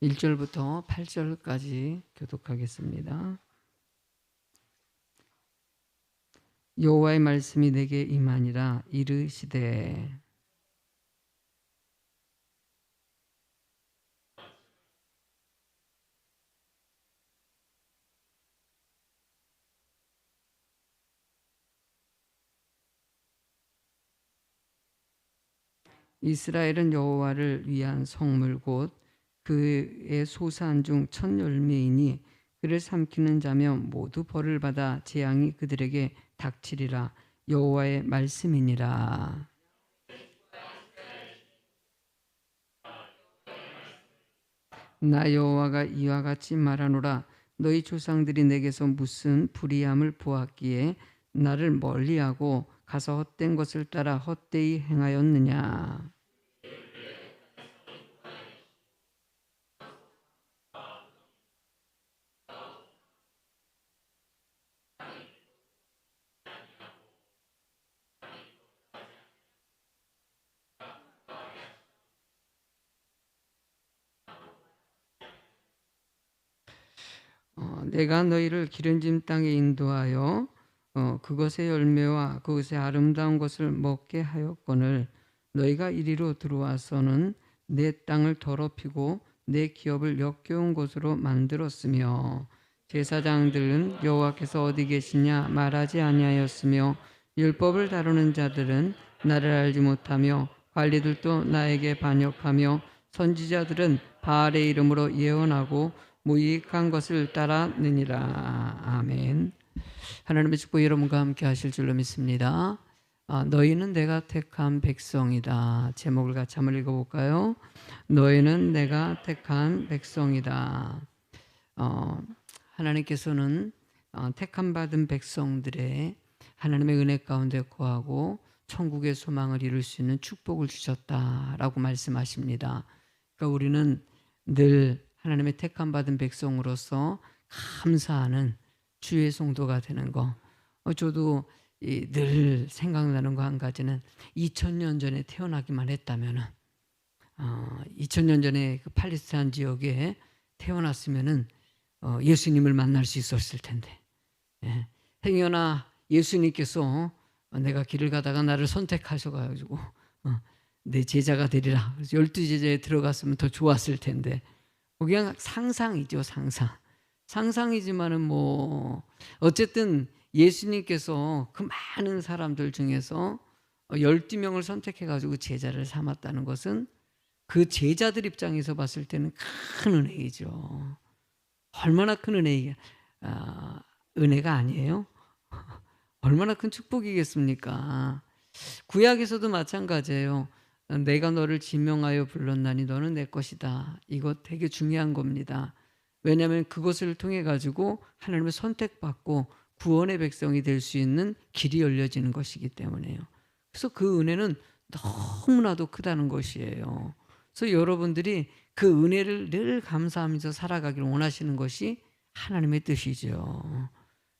1절부터 8절까지 교독하겠습니다. 여호와의 말씀이 내게 임하니라. 이르시되 이스라엘은 여호와를 위한 성물 곧 그의 소산 중 첫 열매이니 그를 삼키는 자면 모두 벌을 받아 재앙이 그들에게 닥치리라. 여호와의 말씀이니라. 나 여호와가 이와 같이 말하노라. 너희 조상들이 내게서 무슨 불의함을 보았기에 나를 멀리하고 가서 헛된 것을 따라 헛되이 행하였느냐. 내가 너희를 기름진 땅에 인도하여 그것의 열매와 그것의 아름다운 것을 먹게 하였거늘 너희가 이리로 들어와서는 내 땅을 더럽히고 내 기업을 역겨운 곳으로 만들었으며 제사장들은 여호와께서 어디 계시냐 말하지 아니하였으며 율법을 다루는 자들은 나를 알지 못하며 관리들도 나에게 반역하며 선지자들은 바알의 이름으로 예언하고 무익한 것을 따랐느니라. 아멘. 하나님의 축복 여러분과 함께 하실 줄로 믿습니다. 너희는 내가 택한 백성이다. 제목을 같이 한번 읽어볼까요? 너희는 내가 택한 백성이다. 하나님께서는 택함 받은 백성들의 하나님의 은혜 가운데 거하고 천국의 소망을 이룰 수 있는 축복을 주셨다라고 말씀하십니다. 그러니까 우리는 늘 하나님의 택함 받은 백성으로서 감사하는 주의 성도가 되는 거. 저도 늘 생각나는 거 한 가지는 2000년 전에 태어나기만 했다면은 2000년 전에 그 팔레스타인 지역에 태어났으면은 예수님을 만날 수 있었을 텐데. 행여나 예수님께서 내가 길을 가다가 나를 선택하셔가지고 내 제자가 되리라. 그래서 12제자에 들어갔으면 더 좋았을 텐데. 그냥 상상이죠, 상상. 상상이지만은 뭐 어쨌든 예수님께서 그 많은 사람들 중에서 12명을 선택해가지고 제자를 삼았다는 것은 그 제자들 입장에서 봤을 때는 큰 은혜이죠. 얼마나 큰 은혜가 아니에요? 얼마나 큰 축복이겠습니까? 구약에서도 마찬가지예요. 내가 너를 지명하여 불렀나니 너는 내 것이다. 이거 되게 중요한 겁니다. 왜냐하면 그것을 통해 가지고 하나님의 선택받고 구원의 백성이 될 수 있는 길이 열려지는 것이기 때문에요. 그래서 그 은혜는 너무나도 크다는 것이에요. 그래서 여러분들이 그 은혜를 늘 감사하면서 살아가길 원하시는 것이 하나님의 뜻이죠.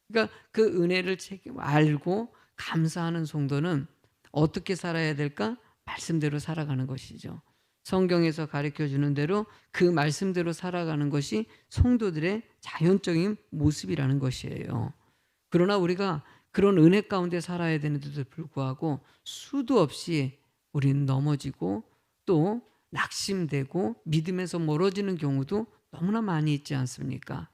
그러니까 그 은혜를 알고 감사하는 성도는 어떻게 살아야 될까? 말씀대로 살아가는 것이죠. 성경에서 가르쳐주는 대로 그 말씀대로 살아가는 것이 성도들의 자연적인 모습이라는 것이에요. 그러나 우리가 그런 은혜 가운데 살아야 되는데도 불구하고 수도 없이 우리는 넘어지고 또 낙심되고 믿음에서 멀어지는 경우도 너무나 많이 있지 않습니까?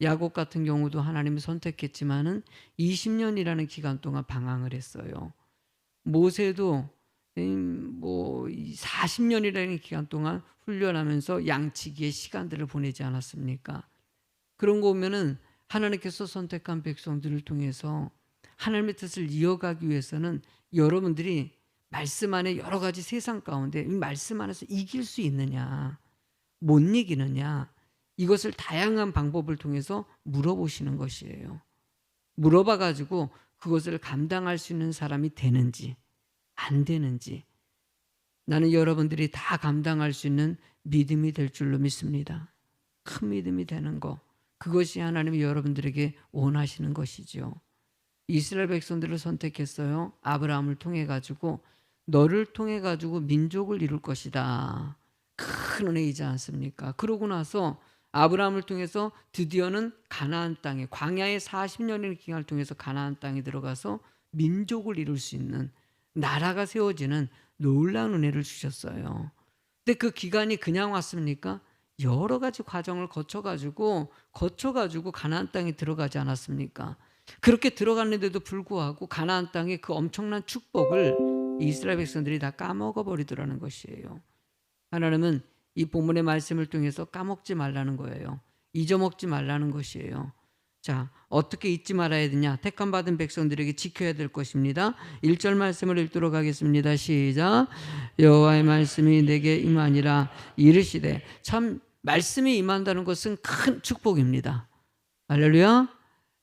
야곱 같은 경우도 하나님이 선택했지만은 20년이라는 기간 동안 방황을 했어요. 모세도 뭐 40년이라는 기간 동안 훈련하면서 양치기의 시간들을 보내지 않았습니까? 그런 거 보면은 하나님께서 선택한 백성들을 통해서 하나님의 뜻을 이어가기 위해서는 여러분들이 말씀 안에 여러 가지 세상 가운데 이 말씀 안에서 이길 수 있느냐, 못 이기느냐, 이것을 다양한 방법을 통해서 물어보시는 것이에요. 물어봐 가지고 그것을 감당할 수 있는 사람이 되는지 안 되는지 나는 여러분들이 다 감당할 수 있는 믿음이 될 줄로 믿습니다. 큰 믿음이 되는 거, 그것이 하나님이 여러분들에게 원하시는 것이죠. 이스라엘 백성들을 선택했어요. 아브라함을 통해 가지고 너를 통해 가지고 민족을 이룰 것이다. 큰 은혜이지 않습니까? 그러고 나서 아브라함을 통해서 드디어는 가나안 땅에 광야의 40년의 기간을 통해서 가나안 땅에 들어가서 민족을 이룰 수 있는 나라가 세워지는 놀라운 은혜를 주셨어요. 근데 그 기간이 그냥 왔습니까? 여러 가지 과정을 거쳐가지고 가나안 땅에 들어가지 않았습니까? 그렇게 들어갔는데도 불구하고 가나안 땅의 그 엄청난 축복을 이스라엘 백성들이 다 까먹어 버리더라는 것이에요. 하나님은 이 본문의 말씀을 통해서 까먹지 말라는 거예요. 잊어먹지 말라는 것이에요. 자, 어떻게 잊지 말아야 되냐? 택함 받은 백성들에게 지켜야 될 것입니다. 1절 말씀을 읽도록 하겠습니다. 시작. 여호와의 말씀이 내게 임하니라 이르시되. 참 말씀이 임한다는 것은 큰 축복입니다. 할렐루야.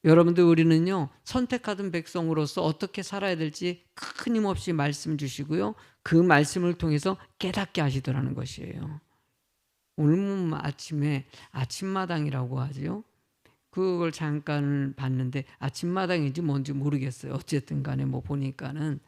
여러분들, 우리는요 선택받은 백성으로서 어떻게 살아야 될지 끊임없이 말씀 주시고요, 그 말씀을 통해서 깨닫게 하시더라는 것이에요. 오늘 아침에 아침마당이라고 하죠. 그걸 잠깐 봤는데 아침마당인지 뭔지 모르겠어요. 어쨌든 간에 뭐 보니까는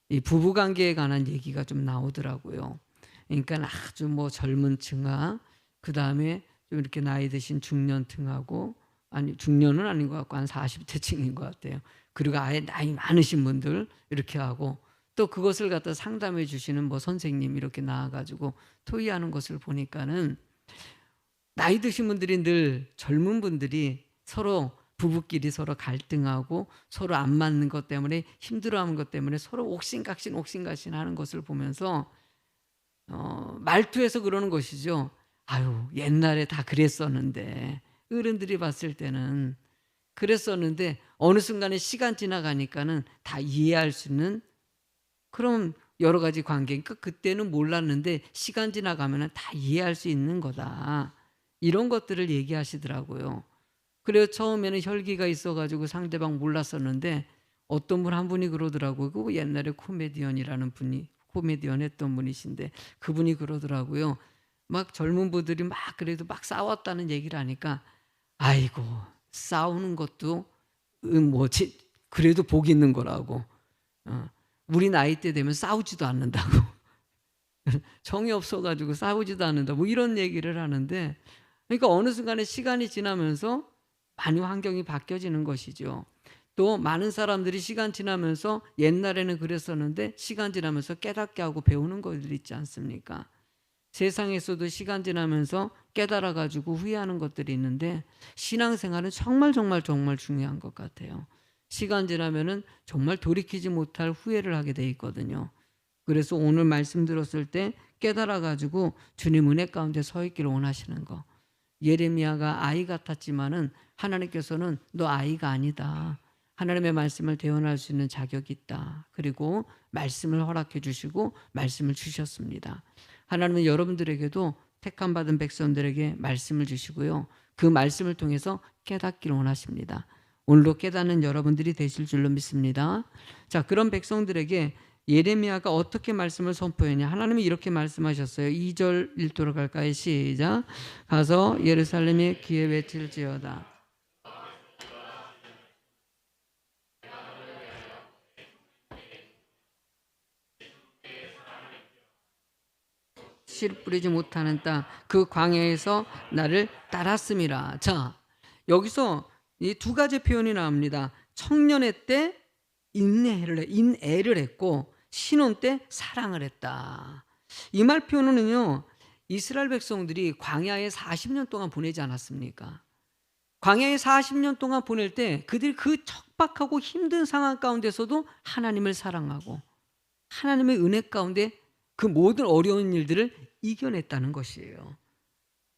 이 부부관계에 관한 얘기가 좀 나오더라고요. 그러니까 아주 뭐 젊은 층하, 그 다음에 좀 이렇게 나이 드신 중년층하고, 아니 중년은 아닌 것 같고 한 40대층인 것 같아요. 그리고 아예 나이 많으신 분들 이렇게 하고, 또 그것을 갖다 상담해 주시는 뭐 선생님 이렇게 나와가지고 토의하는 것을 보니까는 나이 드신 분들이 늘 젊은 분들이 서로 부부끼리 서로 갈등하고 서로 안 맞는 것 때문에 힘들어하는 것 때문에 서로 옥신각신 하는 것을 보면서 말투에서 그러는 것이죠. 아유, 옛날에 다 그랬었는데, 어른들이 봤을 때는 그랬었는데 어느 순간에 시간 지나가니까는 다 이해할 수 있는 그런 여러 가지 관계니까, 그때는 몰랐는데 시간 지나가면 다 이해할 수 있는 거다, 이런 것들을 얘기하시더라고요. 그래서 처음에는 혈기가 있어가지고 상대방 몰랐었는데 어떤 분 한 분이 그러더라고요. 그 옛날에 코미디언이라는 분이, 코미디언 했던 분이신데 그분이 그러더라고요. 막 젊은 분들이 막 그래도 막 싸웠다는 얘기를 하니까, 아이고 싸우는 것도 뭐지 그래도 복 있는 거라고. 우리 나이 때 되면 싸우지도 않는다고. 정이 없어가지고 싸우지도 않는다, 뭐 이런 얘기를 하는데, 그러니까 어느 순간에 시간이 지나면서 많이 환경이 바뀌어지는 것이죠. 또 많은 사람들이 시간 지나면서 옛날에는 그랬었는데 시간 지나면서 깨닫게 하고 배우는 것들 있지 않습니까? 세상에서도 시간 지나면서 깨달아가지고 후회하는 것들이 있는데 신앙생활은 정말 중요한 것 같아요. 시간 지나면은 정말 돌이키지 못할 후회를 하게 돼 있거든요. 그래서 오늘 말씀 들었을 때 깨달아가지고 주님 은혜 가운데 서 있기를 원하시는 거. 예레미야가 아이 같았지만은 하나님께서는 너 아이가 아니다, 하나님의 말씀을 대언할 수 있는 자격이 있다, 그리고 말씀을 허락해 주시고 말씀을 주셨습니다. 하나님은 여러분들에게도 택함 받은 백성들에게 말씀을 주시고요, 그 말씀을 통해서 깨닫기를 원하십니다. 오늘도 깨닫는 여러분들이 되실 줄로 믿습니다. 자, 그런 백성들에게 예레미야가 어떻게 말씀을 선포했냐? 하나님이 이렇게 말씀하셨어요. 2절 읽도록 할까요? 시작. 가서 예루살렘에 귀에 외칠지어다. 씨 뿌리지 못하는 땅, 그 광야에서 나를 따랐음이라. 자, 여기서 이 두 가지 표현이 나옵니다. 청년의 때 인애를 했고 신혼 때 사랑을 했다. 이 말 표현은요, 이스라엘 백성들이 광야에 40년 동안 보내지 않았습니까? 광야에 40년 동안 보낼 때 그들이 그 척박하고 힘든 상황 가운데서도 하나님을 사랑하고 하나님의 은혜 가운데 그 모든 어려운 일들을 이겨냈다는 것이에요.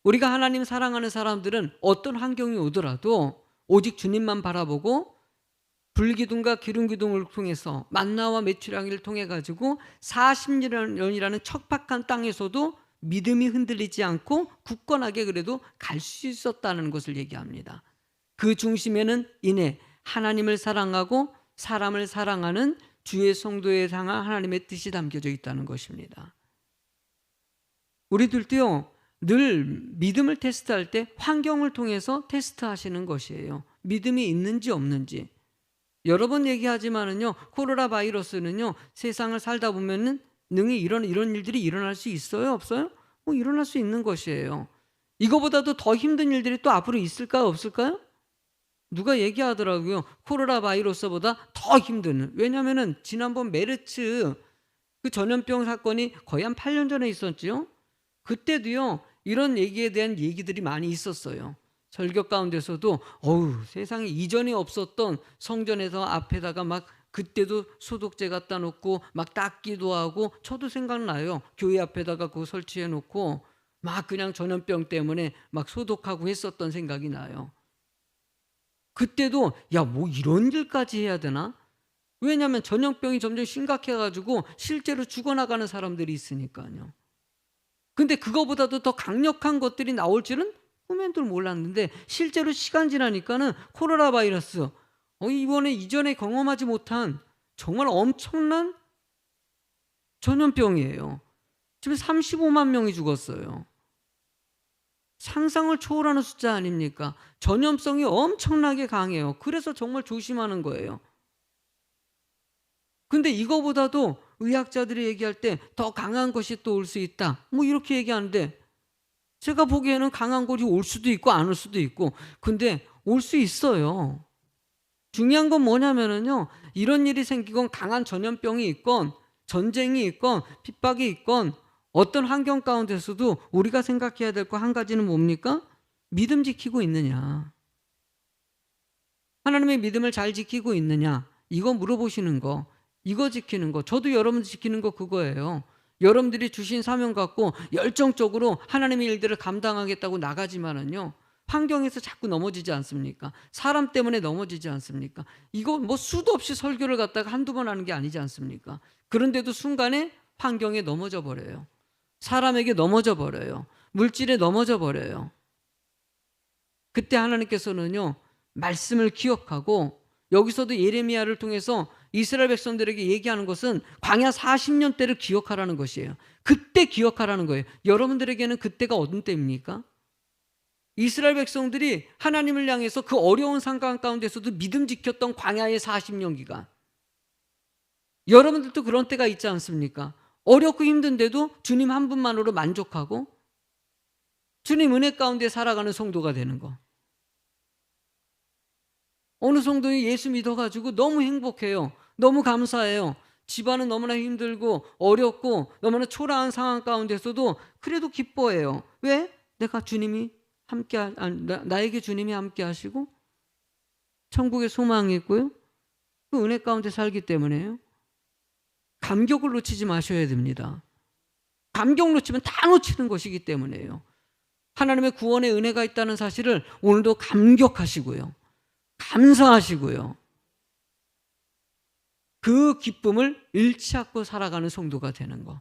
우리가 하나님 사랑하는 사람들은 어떤 환경이 오더라도 오직 주님만 바라보고 불기둥과 기름기둥을 통해서 만나와 메추라기를 통해 가지고 40년이라는 척박한 땅에서도 믿음이 흔들리지 않고 굳건하게 그래도 갈 수 있었다는 것을 얘기합니다. 그 중심에는 이내 하나님을 사랑하고 사람을 사랑하는 주의 성도에 향한 하나님의 뜻이 담겨져 있다는 것입니다. 우리들도요, 늘 믿음을 테스트할 때 환경을 통해서 테스트하시는 것이에요. 믿음이 있는지 없는지. 여러 번 얘기하지만은요, 코로나 바이러스는요, 세상을 살다 보면은 능히 이런 일들이 일어날 수 있어요, 없어요? 일어날 수 있는 것이에요. 이거보다도 더 힘든 일들이 또 앞으로 있을까요? 없을까요? 누가 얘기하더라고요. 코로나 바이러스보다 더 힘든. 왜냐하면은 지난번 메르츠 그 전염병 사건이 거의 한 8년 전에 있었죠. 그때도요, 이런 얘기에 대한 얘기들이 많이 있었어요. 설교 가운데서도 세상에 이전에 없었던 성전에서 앞에다가 막 그때도 소독제 갖다 놓고 막 닦기도 하고, 저도 생각나요. 교회 앞에다가 그거 설치해 놓고 막 그냥 전염병 때문에 막 소독하고 했었던 생각이 나요. 그때도 뭐 이런 일까지 해야 되나? 왜냐하면 전염병이 점점 심각해가지고 실제로 죽어나가는 사람들이 있으니까요. 근데 그거보다도 더 강력한 것들이 나올 줄은 꿈에도 몰랐는데, 실제로 시간 지나니까는 코로나 바이러스, 이전에 경험하지 못한 정말 엄청난 전염병이에요. 지금 35만 명이 죽었어요. 상상을 초월하는 숫자 아닙니까? 전염성이 엄청나게 강해요. 그래서 정말 조심하는 거예요. 근데 이거보다도 의학자들이 얘기할 때 더 강한 것이 또 올 수 있다, 이렇게 얘기하는데, 제가 보기에는 강한 것이 올 수도 있고 안 올 수도 있고, 근데 올 수 있어요. 중요한 건 뭐냐면은요, 이런 일이 생기건 강한 전염병이 있건 전쟁이 있건 핍박이 있건 어떤 환경 가운데서도 우리가 생각해야 될 거 한 가지는 뭡니까? 믿음 지키고 있느냐, 하나님의 믿음을 잘 지키고 있느냐, 이거 물어보시는 거, 이거 지키는 거. 저도 여러분 지키는 거 그거예요. 여러분들이 주신 사명 갖고 열정적으로 하나님의 일들을 감당하겠다고 나가지만은요, 환경에서 자꾸 넘어지지 않습니까? 사람 때문에 넘어지지 않습니까? 이거 수도 없이 설교를 갖다가 한두 번 하는 게 아니지 않습니까? 그런데도 순간에 환경에 넘어져 버려요. 사람에게 넘어져 버려요. 물질에 넘어져 버려요. 그때 하나님께서는요, 말씀을 기억하고, 여기서도 예레미야를 통해서 이스라엘 백성들에게 얘기하는 것은 광야 40년 때를 기억하라는 것이에요. 그때 기억하라는 거예요. 여러분들에게는 그때가 어떤 때입니까? 이스라엘 백성들이 하나님을 향해서 그 어려운 상황 가운데서도 믿음 지켰던 광야의 40년 기간, 여러분들도 그런 때가 있지 않습니까? 어렵고 힘든데도 주님 한 분만으로 만족하고 주님 은혜 가운데 살아가는 성도가 되는 거. 어느 성도는 예수 믿어가지고 너무 행복해요. 너무 감사해요. 집안은 너무나 힘들고 어렵고 너무나 초라한 상황 가운데서도 그래도 기뻐해요. 왜? 내가 주님이 나에게 주님이 함께 하시고 천국에 소망이 있고요, 그 은혜 가운데 살기 때문에요. 감격을 놓치지 마셔야 됩니다. 감격 놓치면 다 놓치는 것이기 때문에요. 하나님의 구원의 은혜가 있다는 사실을 오늘도 감격하시고요, 감사하시고요, 그 기쁨을 잃지 않고 살아가는 성도가 되는 거.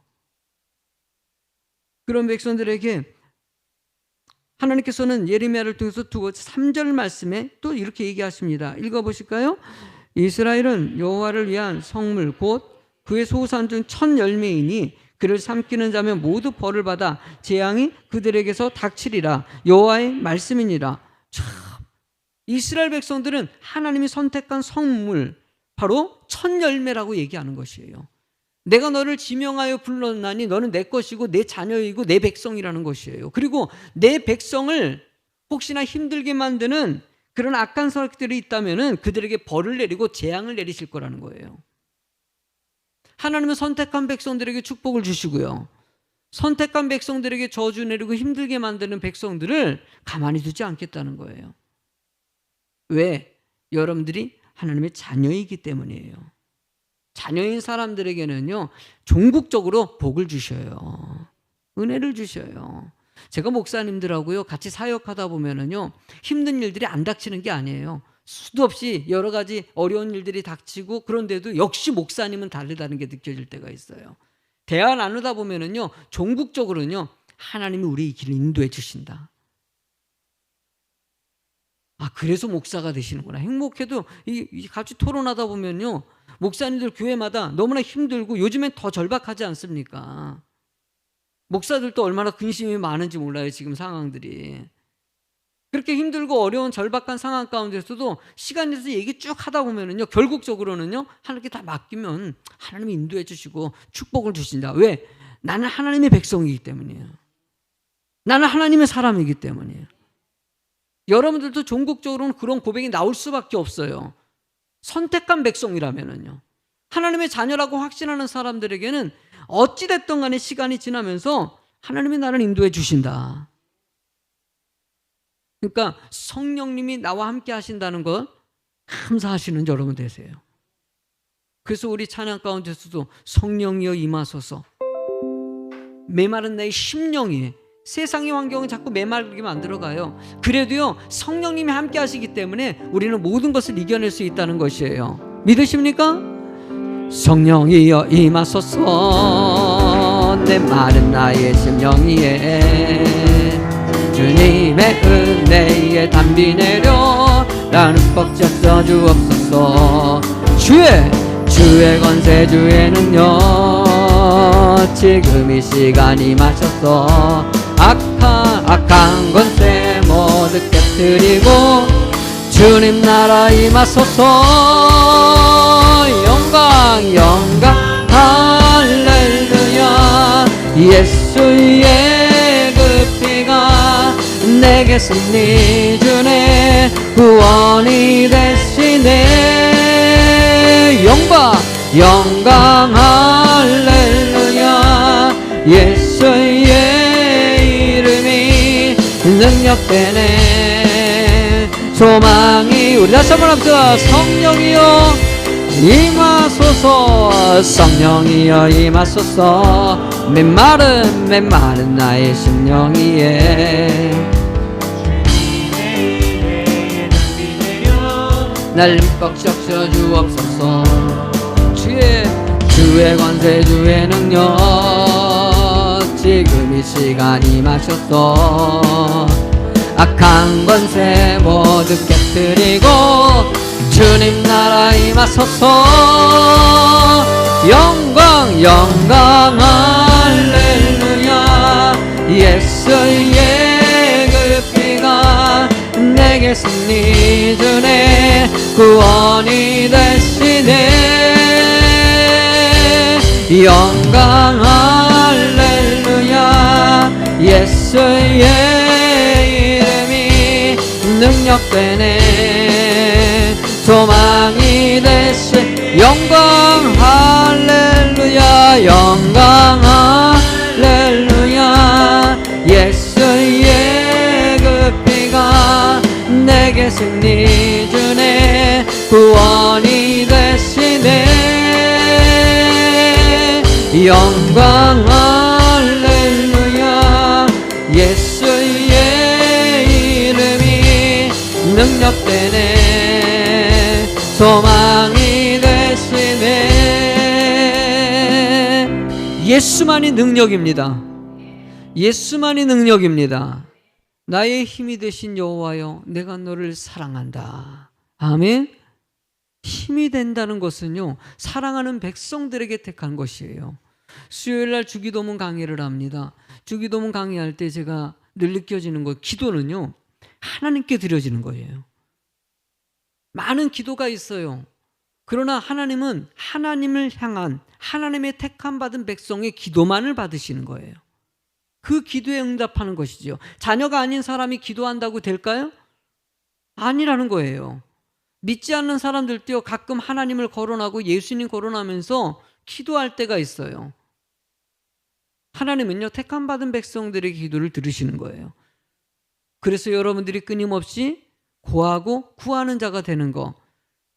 그런 백성들에게 하나님께서는 예레미야를 통해서 3절 말씀에 또 이렇게 얘기하십니다. 읽어보실까요? 이스라엘은 여호와를 위한 성물 곧 그의 소산 중 첫 열매이니 그를 삼키는 자면 모두 벌을 받아 재앙이 그들에게서 닥치리라. 여호와의 말씀이니라. 참, 이스라엘 백성들은 하나님이 선택한 성물, 바로 첫 열매라고 얘기하는 것이에요. 내가 너를 지명하여 불렀나니 너는 내 것이고 내 자녀이고 내 백성이라는 것이에요. 그리고 내 백성을 혹시나 힘들게 만드는 그런 악한 성격들이 있다면 그들에게 벌을 내리고 재앙을 내리실 거라는 거예요. 하나님은 선택한 백성들에게 축복을 주시고요, 선택한 백성들에게 저주 내리고 힘들게 만드는 백성들을 가만히 두지 않겠다는 거예요. 왜? 여러분들이 하나님의 자녀이기 때문이에요. 자녀인 사람들에게는요, 종국적으로 복을 주셔요. 은혜를 주셔요. 제가 목사님들하고요 같이 사역하다 보면은요, 힘든 일들이 안 닥치는 게 아니에요. 수도 없이 여러 가지 어려운 일들이 닥치고, 그런데도 역시 목사님은 다르다는 게 느껴질 때가 있어요. 대화 나누다 보면은요, 종국적으로는요, 하나님이 우리의 길을 인도해 주신다. 그래서 목사가 되시는구나. 행복해도 같이 토론하다 보면요, 목사님들 교회마다 너무나 힘들고 요즘엔 더 절박하지 않습니까? 목사들도 얼마나 근심이 많은지 몰라요, 지금 상황들이. 그렇게 힘들고 어려운 절박한 상황 가운데서도 시간 내서 얘기 쭉 하다 보면은요, 결국적으로는요, 하나님께 다 맡기면 하나님이 인도해 주시고 축복을 주신다. 왜? 나는 하나님의 백성이기 때문이에요. 나는 하나님의 사람이기 때문이에요. 여러분들도 종국적으로는 그런 고백이 나올 수밖에 없어요. 선택한 백성이라면은요. 하나님의 자녀라고 확신하는 사람들에게는 어찌됐든 간에 시간이 지나면서 하나님이 나를 인도해 주신다. 그러니까 성령님이 나와 함께 하신다는 것 감사하시는 여러분 되세요. 그래서 우리 찬양 가운데서도 성령이여 임하소서. 메마른 내 심령이, 세상의 환경은 자꾸 메마르게 만들어가요. 그래도요 성령님이 함께 하시기 때문에 우리는 모든 것을 이겨낼 수 있다는 것이에요. 믿으십니까? 성령이여 임하소서. 내 마른 나의 심령이에 주님의 은혜에 담비 내려 나는 벅차 주옵소서. 주의 권세 주의 능력 지금 이 시간이 마셨어. 악한 권세 모두 깨뜨리고 주님 나라 임하소서. 영광 할렐루야. 예수의 그 피가 내게 승리 주네. 구원이 되시네. 영광 할렐루야. 예수의 이름이 능력되네. 소망이. 우리 다시 한번 합시다. 성령이여 임하소서. 성령이여 임하소서. 메마른 나의 심령이에 날 흠뻑 적셔 주옵소서. 주의 권세 주의 능력 지금 이 시간이 마셨어. 악한 권세 모두 깨뜨리고 주님 나라 임하소서. 영광 할렐루야. 예수의 그 피가 내게 승리 주네. 구원이 되시네. 영광 할렐루야. 예수의 이름이 능력되네. 소망이 되시. 영광 할렐루야. 영광 할렐루야. 예수의 그 피가 내게 승리 주네. 구원이 되시네. 영광 할렐루야. 예수의 이름이 능력되네. 소망이 되시네. 예수만이 능력입니다. 예수만이 능력입니다. 나의 힘이 되신 여호와여 내가 너를 사랑한다. 아멘. 힘이 된다는 것은요 사랑하는 백성들에게 택한 것이에요. 수요일날 주기도문 강의를 합니다. 주기도문 강의할 때 제가 늘 느껴지는 것, 기도는요 하나님께 드려지는 거예요. 많은 기도가 있어요. 그러나 하나님은 하나님을 향한 하나님의 택함 받은 백성의 기도만을 받으시는 거예요. 그 기도에 응답하는 것이죠. 자녀가 아닌 사람이 기도한다고 될까요? 아니라는 거예요. 믿지 않는 사람들도요 가끔 하나님을 거론하고 예수님 거론하면서 기도할 때가 있어요. 하나님은요 택함 받은 백성들의 기도를 들으시는 거예요. 그래서 여러분들이 끊임없이 고하고 구하는 자가 되는 것,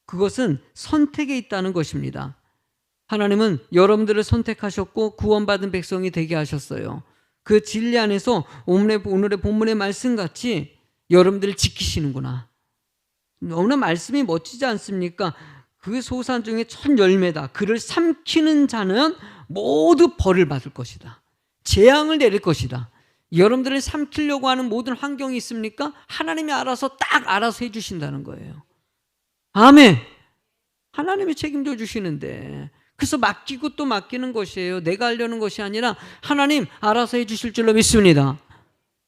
그것은 선택에 있다는 것입니다. 하나님은 여러분들을 선택하셨고 구원받은 백성이 되게 하셨어요. 그 진리 안에서 오늘의 본문의 말씀같이 여러분들을 지키시는구나. 너무나 말씀이 멋지지 않습니까? 그 소산 중에 첫 열매다. 그를 삼키는 자는 모두 벌을 받을 것이다. 재앙을 내릴 것이다. 여러분들을 삼키려고 하는 모든 환경이 있습니까? 하나님이 알아서 딱 알아서 해주신다는 거예요. 아멘. 하나님이 책임져 주시는데, 그래서 맡기고 또 맡기는 것이에요. 내가 하려는 것이 아니라 하나님 알아서 해주실 줄로 믿습니다.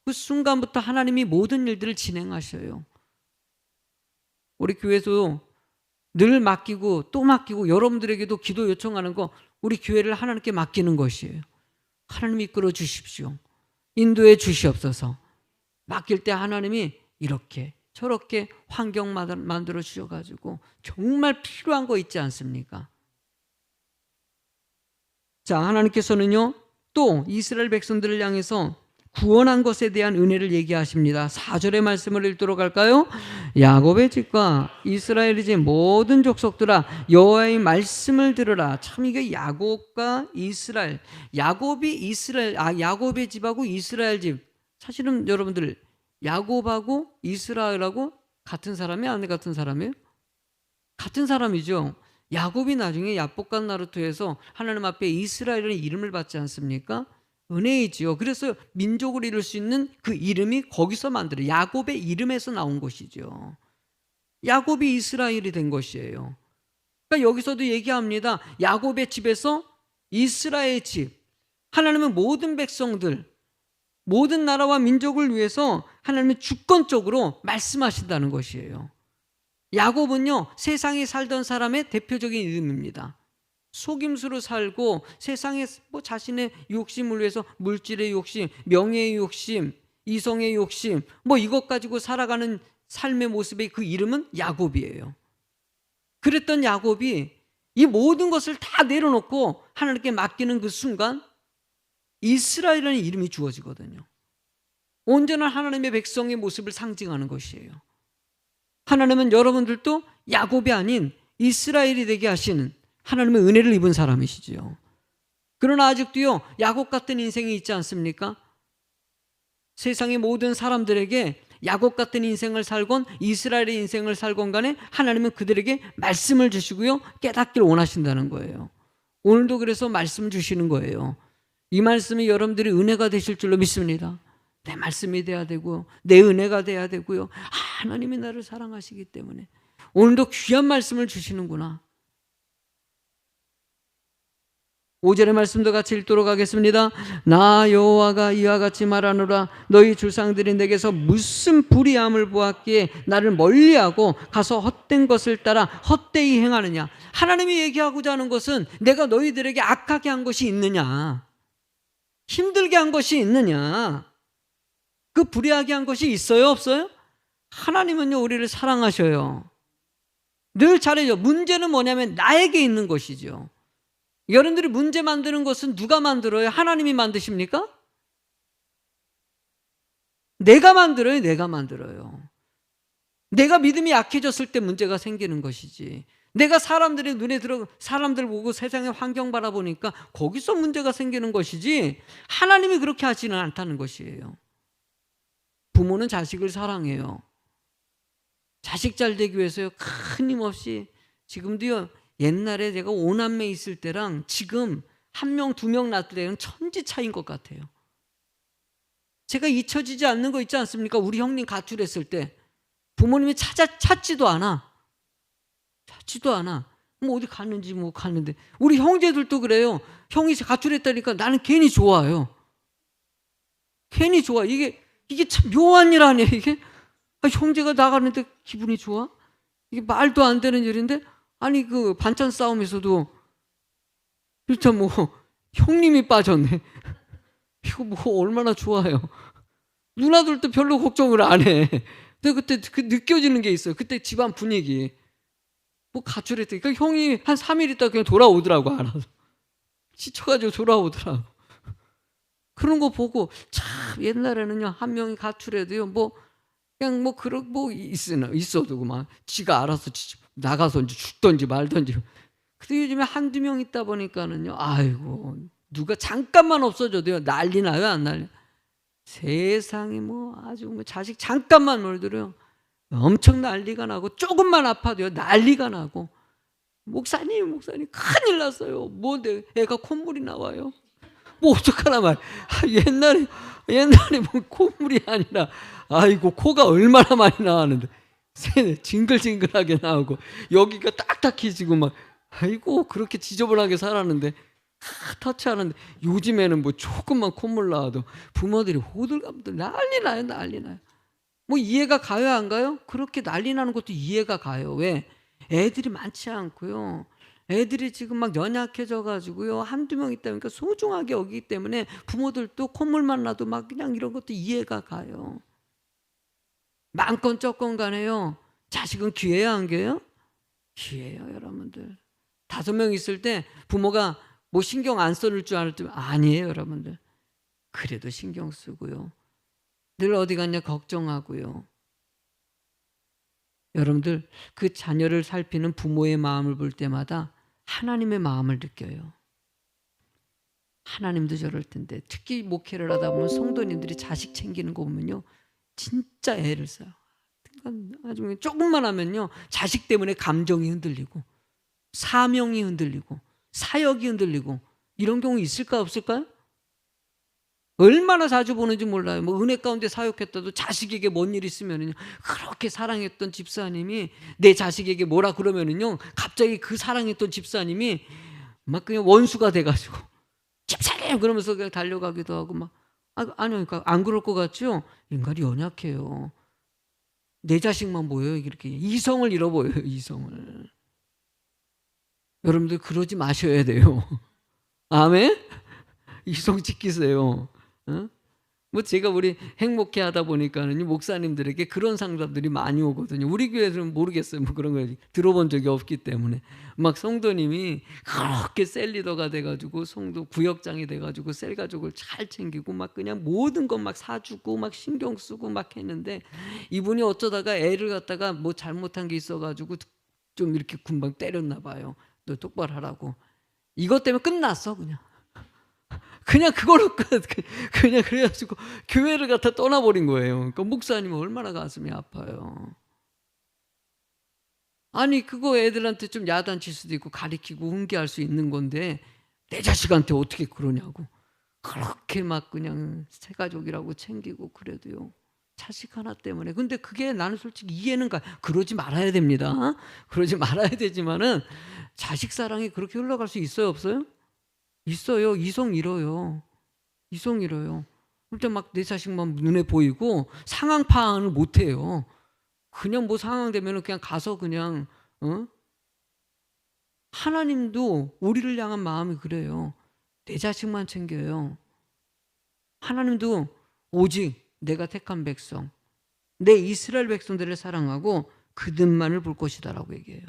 그 순간부터 하나님이 모든 일들을 진행하셔요. 우리 교회에서 늘 맡기고 또 맡기고 여러분들에게도 기도 요청하는 거, 우리 교회를 하나님께 맡기는 것이에요. 하나님 이끌어 주십시오. 인도해 주시옵소서. 맡길 때 하나님이 이렇게 저렇게 환경 만들어 주셔가지고 정말 필요한 거 있지 않습니까? 자, 하나님께서는요 또 이스라엘 백성들을 향해서 구원한 것에 대한 은혜를 얘기하십니다. 4절의 말씀을 읽도록 할까요? 야곱의 집과 이스라엘의 집 모든 족속들아 여호와의 말씀을 들으라. 참 이게 야곱과 이스라엘, 야곱의 집하고 이스라엘 집, 사실은 여러분들 야곱하고 이스라엘하고 같은 사람이 아니 같은 사람이에요? 같은 사람이죠. 야곱이 나중에 야복간 나루토에서 하나님 앞에 이스라엘의 이름을 받지 않습니까? 은혜이지요. 그래서 민족을 이룰 수 있는 그 이름이 거기서 만들어 야곱의 이름에서 나온 것이죠. 야곱이 이스라엘이 된 것이에요. 그러니까 여기서도 얘기합니다. 야곱의 집에서 이스라엘의 집. 하나님은 모든 백성들, 모든 나라와 민족을 위해서 하나님은 주권적으로 말씀하신다는 것이에요. 야곱은요 세상에 살던 사람의 대표적인 이름입니다. 속임수로 살고 세상에 자신의 욕심을 위해서 물질의 욕심, 명예의 욕심, 이성의 욕심 이것 가지고 살아가는 삶의 모습의 그 이름은 야곱이에요. 그랬던 야곱이 이 모든 것을 다 내려놓고 하나님께 맡기는 그 순간 이스라엘이라는 이름이 주어지거든요. 온전한 하나님의 백성의 모습을 상징하는 것이에요. 하나님은 여러분들도 야곱이 아닌 이스라엘이 되게 하시는 하나님의 은혜를 입은 사람이시죠. 그러나 아직도요 야곱 같은 인생이 있지 않습니까? 세상의 모든 사람들에게 야곱 같은 인생을 살건 이스라엘의 인생을 살건 간에 하나님은 그들에게 말씀을 주시고요 깨닫기를 원하신다는 거예요. 오늘도 그래서 말씀 주시는 거예요. 이 말씀이 여러분들이 은혜가 되실 줄로 믿습니다. 내 말씀이 돼야 되고 내 은혜가 돼야 되고요. 하나님이 나를 사랑하시기 때문에 오늘도 귀한 말씀을 주시는구나. 5절의 말씀도 같이 읽도록 하겠습니다. 나 여호와가 이와 같이 말하노라. 너희 조상들이 내게서 무슨 불의함을 보았기에 나를 멀리하고 가서 헛된 것을 따라 헛되이 행하느냐. 하나님이 얘기하고자 하는 것은 내가 너희들에게 악하게 한 것이 있느냐, 힘들게 한 것이 있느냐, 그 불의하게 한 것이 있어요 없어요? 하나님은요 우리를 사랑하셔요. 늘 잘해요. 문제는 뭐냐면 나에게 있는 것이죠. 여러분들이 문제 만드는 것은 누가 만들어요? 하나님이 만드십니까? 내가 만들어요. 내가 만들어요. 내가 믿음이 약해졌을 때 문제가 생기는 것이지, 내가 사람들의 눈에 들어 사람들 보고 세상의 환경 바라보니까 거기서 문제가 생기는 것이지 하나님이 그렇게 하지는 않다는 것이에요. 부모는 자식을 사랑해요. 자식 잘 되기 위해서요 큰 힘 없이, 지금도요 옛날에 제가 5남매 있을 때랑 지금 1명 2명 낳을 때는 천지 차이인 것 같아요. 제가 잊혀지지 않는 거 있지 않습니까? 우리 형님 가출했을 때 부모님이 찾지도 않아. 어디 갔는지 갔는데, 우리 형제들도 그래요. 형이 가출했다니까 나는 괜히 좋아요. 괜히 좋아. 이게 참 묘한 일 아니에요 이게? 형제가 나가는데 기분이 좋아? 이게 말도 안 되는 일인데, 아니 그 반찬 싸움에서도 일단 형님이 빠졌네. 이거 얼마나 좋아요. 누나들도 별로 걱정을 안 해. 근데 그때 느껴지는 게 있어요. 그때 집안 분위기. 가출했다니까 형이 한 3일 있다 그냥 돌아오더라고. 알아서 지쳐가지고 돌아오더라고. 그런 거 보고 참 옛날에는요 한 명이 가출해도요 그냥 그런 있어도 막 지가 알아서 나가서 이제 죽던지 말던지. 근데 요즘에 한두 명 있다 보니까는요 아이고 누가 잠깐만 없어져도요 난리 나요. 안 난리? 세상에 아주 자식 잠깐만 물들어요 엄청 난리가 나고, 조금만 아파도요 난리가 나고, 목사님 큰일 났어요. 애가 콧물이 나와요. 어떡하나 말. 옛날에 콧물이 아니라 아이고 코가 얼마나 많이 나왔는데 징글징글하게 나오고 여기가 딱딱해지고 아이고 그렇게 지저분하게 살았는데 터치하는데, 요즘에는 조금만 콧물 나와도 부모들이 호들갑들 난리 나요. 이해가 가요 안 가요? 그렇게 난리 나는 것도 이해가 가요. 왜? 애들이 많지 않고요. 애들이 지금 막 연약해져 가지고요. 한두 명 있다 보니까 소중하게 여기기 때문에 부모들도 콧물만 나도 막 그냥 이런 것도 이해가 가요. 많건 적건 간에요. 자식은 귀해요, 안 귀해요? 귀해요, 여러분들. 5명 있을 때 부모가 뭐 신경 안 써줄 줄 알았더니 아니에요, 여러분들. 그래도 신경 쓰고요. 늘 어디 갔냐 걱정하고요. 여러분들 그 자녀를 살피는 부모의 마음을 볼 때마다 하나님의 마음을 느껴요. 하나님도 저럴 텐데, 특히 목회를 하다 보면 성도님들이 자식 챙기는 거 보면요 진짜 애를 써요. 아주 조금만 하면요 자식 때문에 감정이 흔들리고 사명이 흔들리고 사역이 흔들리고 이런 경우 있을까 없을까요? 얼마나 자주 보는지 몰라요. 뭐 은혜 가운데 사역했다도 자식에게 뭔 일 있으면은요 그렇게 사랑했던 집사님이 내 자식에게 뭐라 그러면은요 갑자기 그 사랑했던 집사님이 막 그냥 원수가 돼가지고 집사님 그러면서 그냥 달려가기도 하고 막 아니요 그러니까 안 그럴 것 같죠? 인간이 연약해요. 내 자식만 보여요. 이렇게 이성을 잃어버려요. 이성을. 여러분들 그러지 마셔야 돼요. 아멘? 이성 지키세요. 어? 뭐 제가 우리 행복해 하다 보니까는 목사님들에게 그런 상담들이 많이 오거든요. 우리 교회에서는 모르겠어요. 뭐 그런 거 들어본 적이 없기 때문에. 막 성도님이 그렇게 셀 리더가 돼가지고 성도 구역장이 돼가지고 셀 가족을 잘 챙기고 막 그냥 모든 것 막 사주고 막 신경 쓰고 막 했는데 이분이 어쩌다가 애를 갖다가 뭐 잘못한 게 있어가지고 좀 이렇게 금방 때렸나 봐요. 너 똑바로 하라고. 이것 때문에 끝났어 그냥. 그냥 그걸로 그냥 그래가지고 교회를 갖다 떠나버린 거예요. 그러니까 목사님은 얼마나 가슴이 아파요. 아니 그거 애들한테 좀 야단칠 수도 있고 가리키고 훈계할 수 있는 건데 내 자식한테 어떻게 그러냐고. 그렇게 막 그냥 새가족이라고 챙기고 그래도요. 자식 하나 때문에. 근데 그게 나는 솔직히 이해는 가. 그러지 말아야 됩니다. 그러지 말아야 되지만은 자식 사랑이 그렇게 흘러갈 수 있어요 없어요? 있어요. 이성 잃어요. 이성 잃어요. 그때 막 내 자식만 눈에 보이고 상황 파악을 못 해요. 그냥 뭐 상황 되면은 그냥 가서 그냥 하나님도 우리를 향한 마음이 그래요. 내 자식만 챙겨요. 하나님도 오직 내가 택한 백성, 내 이스라엘 백성들을 사랑하고 그들만을 볼 것이다라고 얘기해요.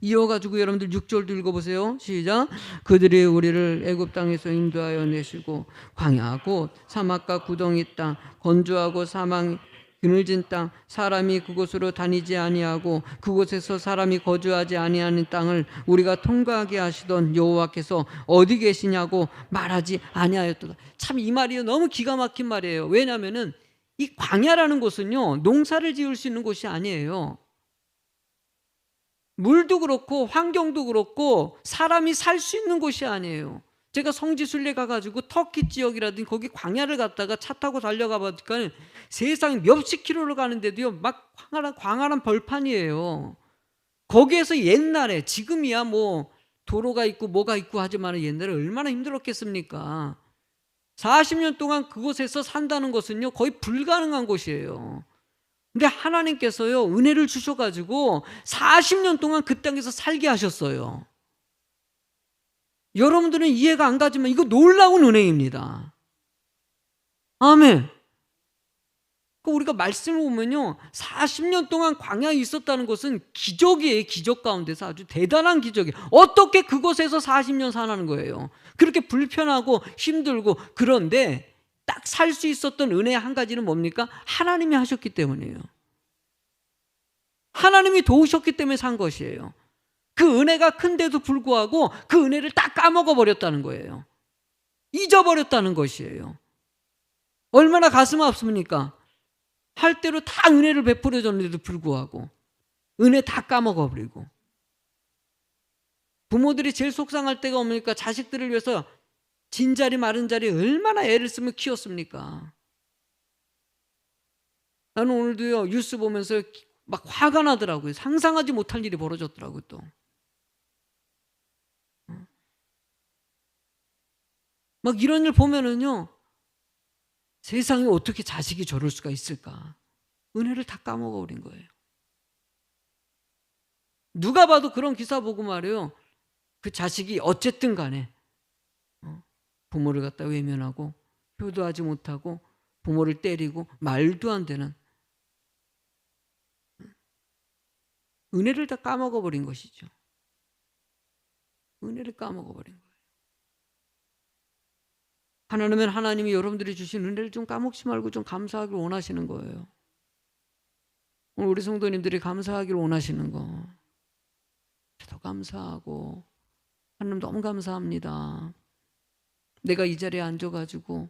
이어가지고 여러분들 6절도 읽어보세요. 시작. 그들이 우리를 애굽 땅에서 인도하여 내시고 광야 곧 사막과 구덩이 땅 건조하고 사망 그늘진 땅 사람이 그곳으로 다니지 아니하고 그곳에서 사람이 거주하지 아니하는 땅을 우리가 통과하게 하시던 여호와께서 어디 계시냐고 말하지 아니하였도다. 참 이 말이 너무 기가 막힌 말이에요. 왜냐하면은 이 광야라는 곳은요 농사를 지을 수 있는 곳이 아니에요. 물도 그렇고 환경도 그렇고 사람이 살 수 있는 곳이 아니에요. 제가 성지순례 가가지고 터키 지역이라든지 거기 광야를 갔다가 차 타고 달려가 보니까 세상에 몇십 킬로를 가는데도요 막 광활한 벌판이에요. 거기에서 옛날에 지금이야 뭐 도로가 있고 뭐가 있고 하지만 옛날에 얼마나 힘들었겠습니까? 40년 동안 그곳에서 산다는 것은요 거의 불가능한 곳이에요. 근데 하나님께서요 은혜를 주셔가지고 40년 동안 그 땅에서 살게 하셨어요. 여러분들은 이해가 안 가지만 이거 놀라운 은혜입니다. 아멘. 우리가 말씀을 보면요 40년 동안 광야에 있었다는 것은 기적이에요. 기적 가운데서 아주 대단한 기적이에요. 어떻게 그곳에서 40년 사는 거예요. 그렇게 불편하고 힘들고. 그런데 딱 살 수 있었던 은혜 한 가지는 뭡니까? 하나님이 하셨기 때문이에요. 하나님이 도우셨기 때문에 산 것이에요. 그 은혜가 큰데도 불구하고 그 은혜를 딱 까먹어 버렸다는 거예요. 잊어버렸다는 것이에요. 얼마나 가슴 아픕니까? 할 대로 다 은혜를 베풀어 줬는데도 불구하고 은혜 다 까먹어 버리고. 부모들이 제일 속상할 때가 뭡니까? 자식들을 위해서 진자리 마른 자리 얼마나 애를 쓰며 키웠습니까? 나는 오늘도요 뉴스 보면서 막 화가 나더라고요. 상상하지 못할 일이 벌어졌더라고요 또. 막 이런 일 보면은요 세상에 어떻게 자식이 저럴 수가 있을까? 은혜를 다 까먹어 버린 거예요. 누가 봐도 그런 기사 보고 말이에요. 그 자식이 어쨌든 간에 부모를 갖다 외면하고 효도하지 못하고 부모를 때리고 말도 안 되는 은혜를 다 까먹어버린 것이죠. 은혜를 까먹어버린 거예요. 하나님은 하나님이 여러분들이 주신 은혜를 좀 까먹지 말고 좀 감사하길 원하시는 거예요. 오늘 우리 성도님들이 감사하길 원하시는 거. 더 감사하고 하나님 너무 감사합니다. 내가 이 자리에 앉아가지고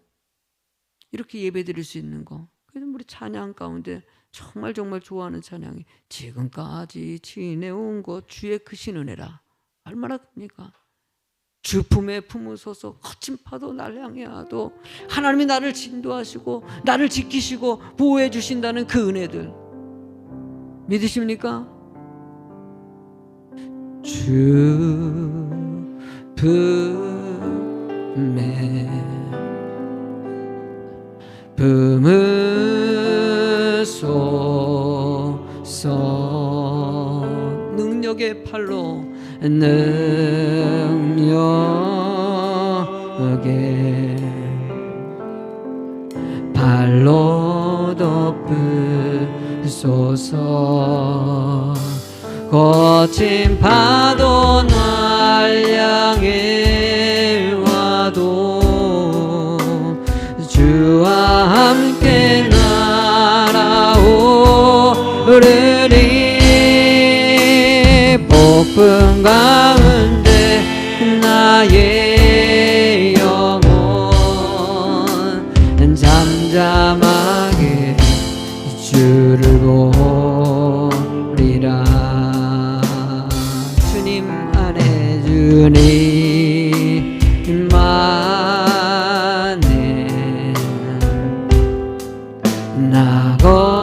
이렇게 예배드릴 수 있는 거. 그래서 우리 찬양 가운데 정말 좋아하는 찬양이 지금까지 지내온 것 주의 크신 은혜라. 얼마나 큽니까? 주 품에 품으소서 거친 파도 날 향해 와도 하나님이 나를 진도하시고 나를 지키시고 보호해 주신다는 그 은혜들 믿으십니까? 주 품에 품으소서 능력의 팔로 능력의 발로 덮으소서 거친 파도 날 향해 와도 주와 함께 날아오르리 복분 가운데 나의 영혼 잠잠하게 주를 보리라. 주님 안에 주님만에 나거하리.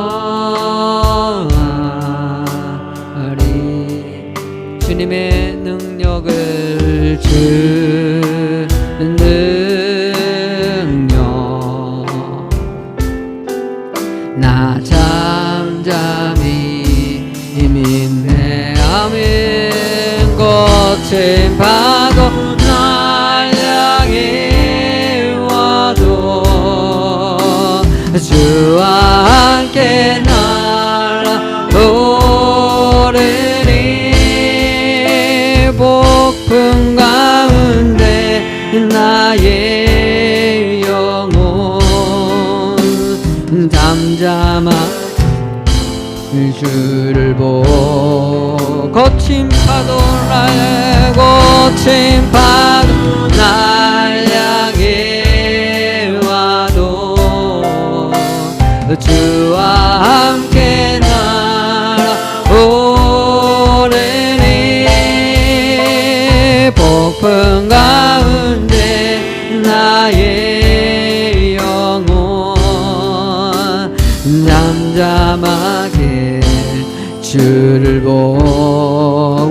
주님의 능력을 주는 능력 나 잠잠히 믿네아멘. 거친 파도 날 향해 와도 주와 함께 날아오르리 복분 가운데 나의 영혼 잠잠한 주를 보고 거친 파도 날 거친 파도 날 향해 와도 주와 함께 날아오르니 복분 가운데 나의 영혼 잠잠하게 주를 보.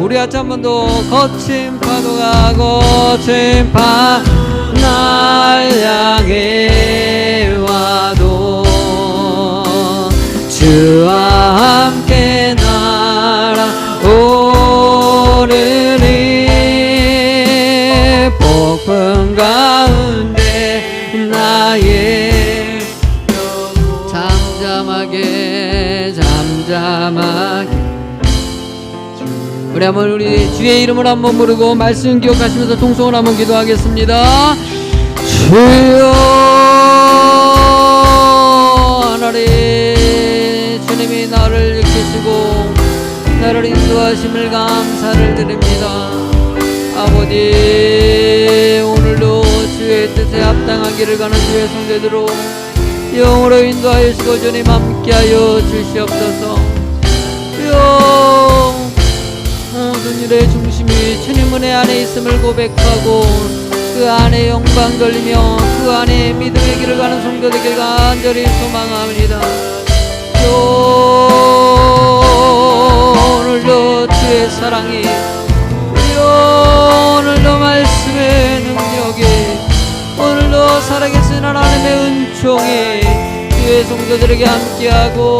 우리 같이 한 번 더 거친 파도가 거친 파도 날 향해 와도 주와 함께 날아오르니 복분 가운데 나의 잠잠하게 우리 한번 우리 주의 이름을 한번 부르고 말씀 기억하시면서 통성을 한번 기도하겠습니다. 주여 하나님 주님이 나를 지키시고 나를 인도하심을 감사를 드립니다. 아버지 오늘도 주의 뜻에 합당하기를 가는 주의 성도들로 영으로 인도하시고 주님 함께하여 주시옵소서. 모든 일의 중심이 주님 은혜 안에 있음을 고백하고 그 안에 영광 돌리며 그 안에 믿음의 길을 가는 성도 되길 간절히 소망합니다. 오늘도 주의 사랑이 오늘도 말씀의 능력이 오늘도 살아계신 하나님의 은총이 주의 성도들에게 함께하고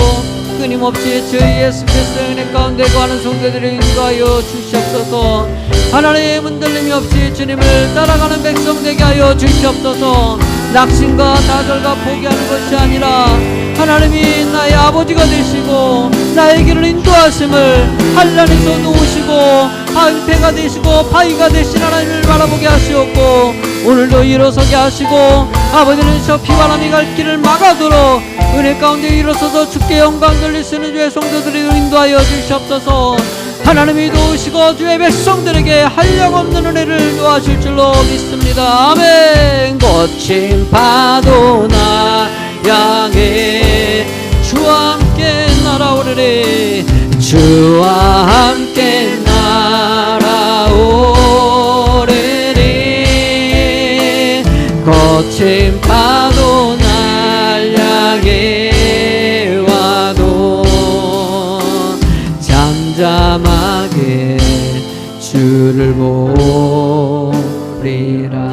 끊임없이 저희 예수 그리스도의 은혜 가운데 거하는 성도들을 인도하여 주시옵소서. 하나님의 흔들림이 없이 주님을 따라가는 백성 되게 하여 주시옵소서. 낙심과 좌절과 포기하는 것이 아니라 하나님이 나의 아버지가 되시고 나의 길을 인도하심을 한란에서 놓으시고 방패가 되시고 바위가 되신 하나님을 바라보게 하시옵고, 오늘도 일어서게 하시고 아버지는 저 피바람이 갈 길을 막아도록 은혜 가운데 일어서서 주께 영광 돌릴 수 있는 주의 성도들을 인도하여 주시옵소서. 하나님이 도우시고 주의 백성들에게 한량없는 은혜를 도와줄 줄로 믿습니다. 아멘. 거친 파도나 향해 주와 함께 날아오르리, 주와 함께 날아오르리. 거친 파도 날 향해 와도 잠잠하게 주를 보리라.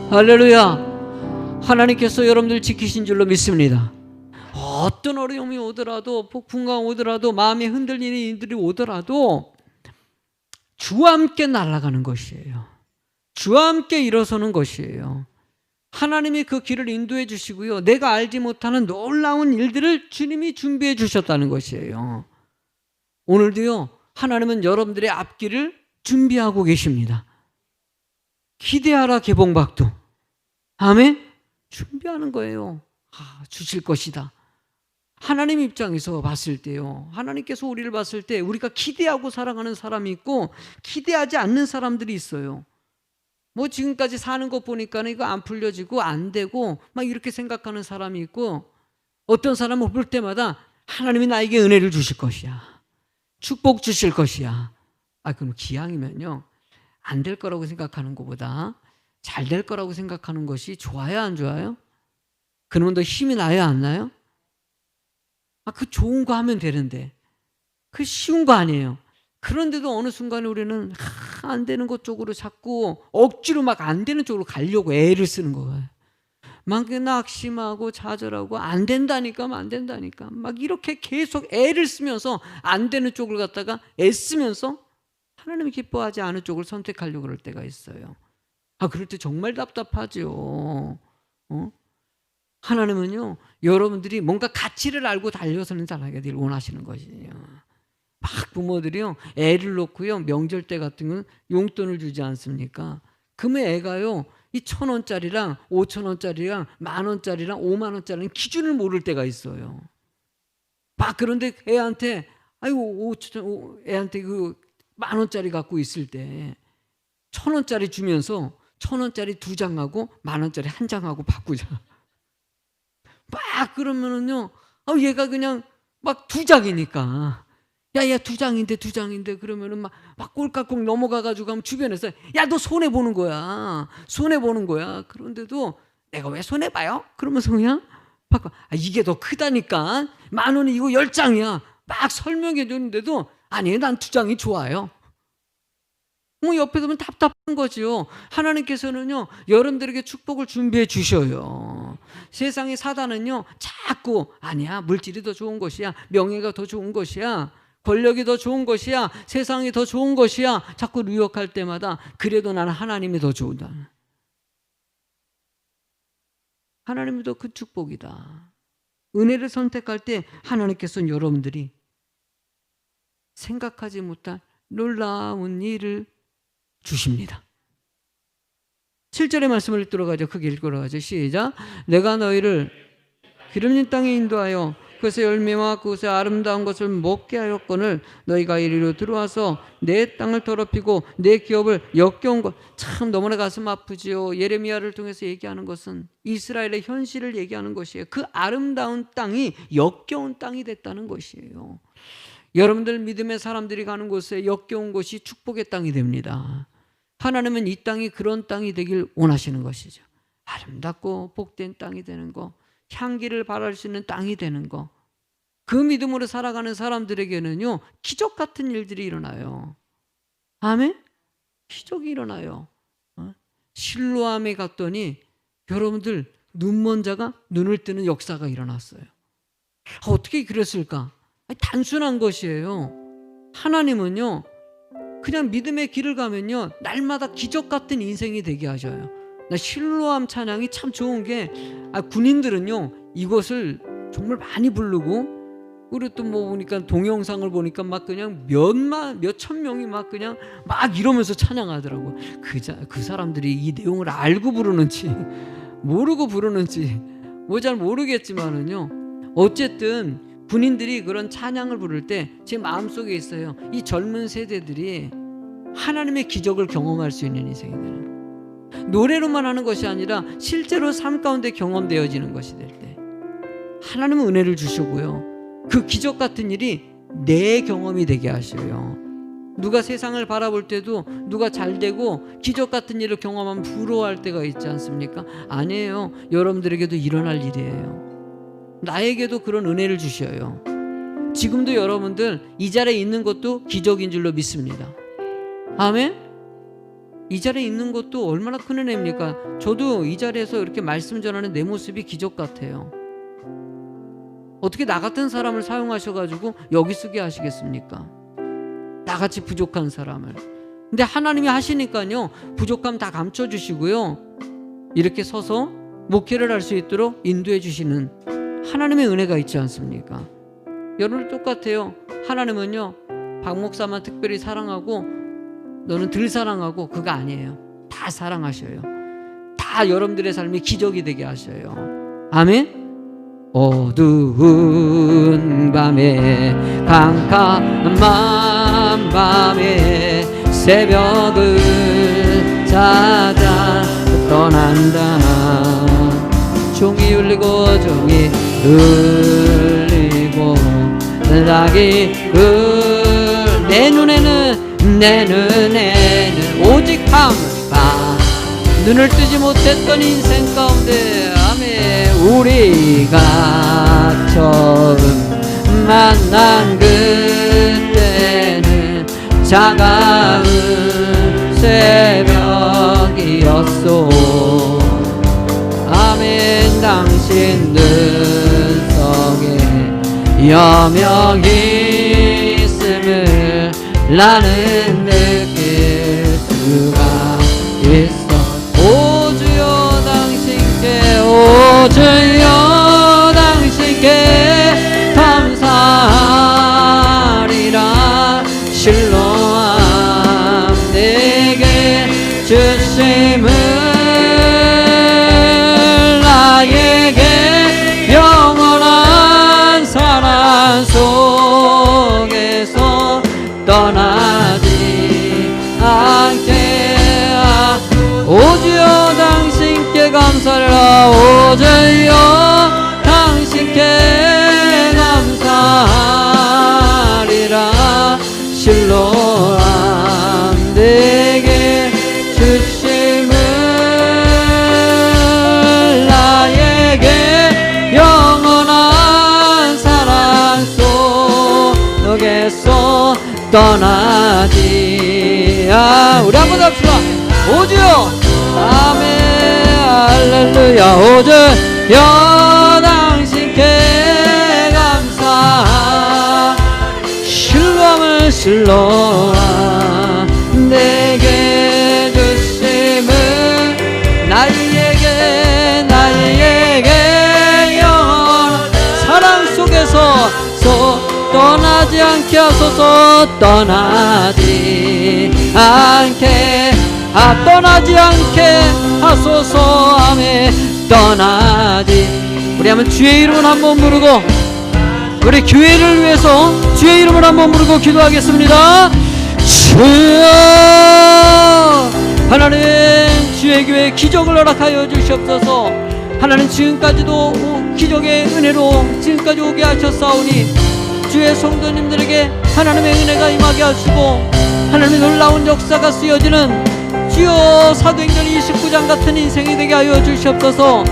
할렐루야. 하나님께서 여러분들 지키신 줄로 믿습니다. 어떤 어려움이 오더라도, 폭풍과 오더라도, 마음이 흔들리는 일들이 오더라도 주와 함께 날아가는 것이에요. 주와 함께 일어서는 것이에요. 하나님이 그 길을 인도해 주시고요, 내가 알지 못하는 놀라운 일들을 주님이 준비해 주셨다는 것이에요. 오늘도요, 하나님은 여러분들의 앞길을 준비하고 계십니다. 기대하라 개봉박도. 아멘. 준비하는 거예요. 주실 것이다. 하나님 입장에서 봤을 때요, 하나님께서 우리를 봤을 때 우리가 기대하고 살아가는 사람이 있고 기대하지 않는 사람들이 있어요. 뭐 지금까지 사는 것 보니까 이거 안 풀려지고 안 되고 막 이렇게 생각하는 사람이 있고, 어떤 사람은 볼 때마다 하나님이 나에게 은혜를 주실 것이야, 축복 주실 것이야. 그럼 기왕이면요, 안 될 거라고 생각하는 것보다 잘 될 거라고 생각하는 것이 좋아요, 안 좋아요? 그러면 더 힘이 나요, 안 나요? 그 좋은 거 하면 되는데, 그 쉬운 거 아니에요. 그런데도 어느 순간에 우리는 안 되는 것 쪽으로 자꾸 억지로 막 안 되는 쪽으로 가려고 애를 쓰는 거예요. 막 낙심하고 좌절하고 안 된다니까 안 된다니까 막 이렇게 계속 애를 쓰면서 안 되는 쪽을 갖다가 애쓰면서 하나님이 기뻐하지 않은 쪽을 선택하려고 그럴 때가 있어요. 그럴 때 정말 답답하죠. 하나님은요, 여러분들이 뭔가 가치를 알고 달려서는 살아가길 원하시는 것이에요. 막 부모들이요, 애를 놓고요, 명절 때 같은 건 용돈을 주지 않습니까? 그러면 애가요, 이 1,000원짜리랑 5,000원짜리랑 10,000원짜리랑 50,000원짜리는 기준을 모를 때가 있어요. 막 그런데 애한테 애한테 그 10,000원짜리 갖고 있을 때 1,000원짜리 주면서 1,000원짜리 2장하고 10,000원짜리 1장하고 바꾸자. 막 그러면은요, 얘가 그냥 막 2장이니까, 야 2장인데 그러면은 막 꼴깍꼴 넘어가가지고 가면 주변에서 야 너 손해 보는 거야, 손해 보는 거야. 그런데도 내가 왜 손해 봐요? 그러면서 그냥 바꿔. 이게 더 크다니까, 10,000원이 이거 10장이야. 막 설명해 줬는데도 아니 난 2장이 좋아요. 옆에 보면 답답한 거죠. 하나님께서는요, 여러분들에게 축복을 준비해 주셔요. 세상의 사단은요, 자꾸 아니야, 물질이 더 좋은 것이야, 명예가 더 좋은 것이야, 권력이 더 좋은 것이야, 세상이 더 좋은 것이야, 자꾸 유혹할 때마다 그래도 나는 하나님이 더 좋다. 하나님이 더 큰 축복이다. 은혜를 선택할 때 하나님께서는 여러분들이 생각하지 못한 놀라운 일을 주십니다. 7절의 말씀을 읽도록 하죠. 크게 읽도록 하죠. 시작. 내가 너희를 기름진 땅에 인도하여 그것의 열매와 그것의 아름다운 것을 먹게 하였거늘 너희가 이리로 들어와서 내 땅을 더럽히고 내 기업을 역겨운 것. 참 너무나 가슴 아프지요. 예레미야를 통해서 얘기하는 것은 이스라엘의 현실을 얘기하는 것이에요. 그 아름다운 땅이 역겨운 땅이 됐다는 것이에요. 여러분들 믿음의 사람들이 가는 곳에 역겨운 곳이 축복의 땅이 됩니다. 하나님은 이 땅이 그런 땅이 되길 원하시는 것이죠. 아름답고 복된 땅이 되는 거, 향기를 발할 수 있는 땅이 되는 거. 그 믿음으로 살아가는 사람들에게는요, 기적 같은 일들이 일어나요. 아멘? 기적이 일어나요. 실로암에 갔더니 여러분들 눈먼 자가 눈을 뜨는 역사가 일어났어요. 어떻게 그랬을까? 단순한 것이에요. 하나님은요, 그냥 믿음의 길을 가면요, 날마다 기적 같은 인생이 되게 하셔요. 나 실로암 찬양이 참 좋은 게, 군인들은요 이것을 정말 많이 부르고, 우리 또 뭐 보니까 동영상을 보니까 막 그냥 몇천 명이 막 그냥 막 이러면서 찬양하더라고. 그 사람들이 이 내용을 알고 부르는지 모르고 부르는지 뭐 잘 모르겠지만은요, 어쨌든 군인들이 그런 찬양을 부를 때 제 마음속에 있어요. 이 젊은 세대들이 하나님의 기적을 경험할 수 있는 인생이 되는, 노래로만 하는 것이 아니라 실제로 삶 가운데 경험되어지는 것이 될 때 하나님은 은혜를 주시고요, 그 기적 같은 일이 내 경험이 되게 하셔요. 누가 세상을 바라볼 때도 누가 잘되고 기적 같은 일을 경험하면 부러워할 때가 있지 않습니까? 아니에요. 여러분들에게도 일어날 일이에요. 나에게도 그런 은혜를 주셔요. 지금도 여러분들 이 자리에 있는 것도 기적인 줄로 믿습니다. 아멘? 이 자리에 있는 것도 얼마나 큰 은혜입니까? 저도 이 자리에서 이렇게 말씀 전하는 내 모습이 기적 같아요. 어떻게 나 같은 사람을 사용하셔가지고 여기 쓰게 하시겠습니까? 나같이 부족한 사람을. 근데 하나님이 하시니까요, 부족함 다 감춰주시고요, 이렇게 서서 목회를 할 수 있도록 인도해 주시는 하나님의 은혜가 있지 않습니까? 여러분 똑같아요. 하나님은요, 박 목사만 특별히 사랑하고 너는 덜 사랑하고 그거 아니에요. 다 사랑하셔요. 다 여러분들의 삶이 기적이 되게 하셔요. 아멘? 어두운 밤에, 캄캄한 밤에 새벽을 찾아 떠난다. 종이 울리고 종이 울리고 낙이 내 눈에는 오직 밤 눈을 뜨지 못했던 인생 가운데, 아멘, 우리가 처음 만난 그때는 차가운 새벽이었소. 아멘. 당신 눈 속에 여명이 있음을 나는 느낄 수가 있어. 오 주여 당신께, 오 주여 당신께 감사하리라. 실로암 내게 주심을 나에게 영원한 사랑 속에서 떠나지 않게. 오주여 당신께 감사하리라. 오주여 당신께 감사하리라. 실로암 내게 주심을 나에게 영원한 사랑 속에서 떠나지. 우리 한번 합시다. 오주여 아멘 할렐루야. 오주여 당신께 감사. 실로암을 실로암 내게 주심을 나에게 영원한 사랑 속에서 떠나지 않게 하소서. 떠나지 않게 떠나지 않게 하소서. 아멘. 떠나지. 우리 한번 주의 이름을 한번 부르고, 우리 교회를 위해서 주의 이름을 한번 부르고 기도하겠습니다. 주여 하나님, 주의 교회 기적을 허락하여 주시옵소서. 하나님, 지금까지도 기적의 은혜로 지금까지 오게 하셨사오니 주의 성도님들에게 하나님의 은혜가 임하게 하시고 하나님의 놀라운 역사가 쓰여지는 주여 사도행전 29장 같은 인생이 되게 하여 주시옵소서.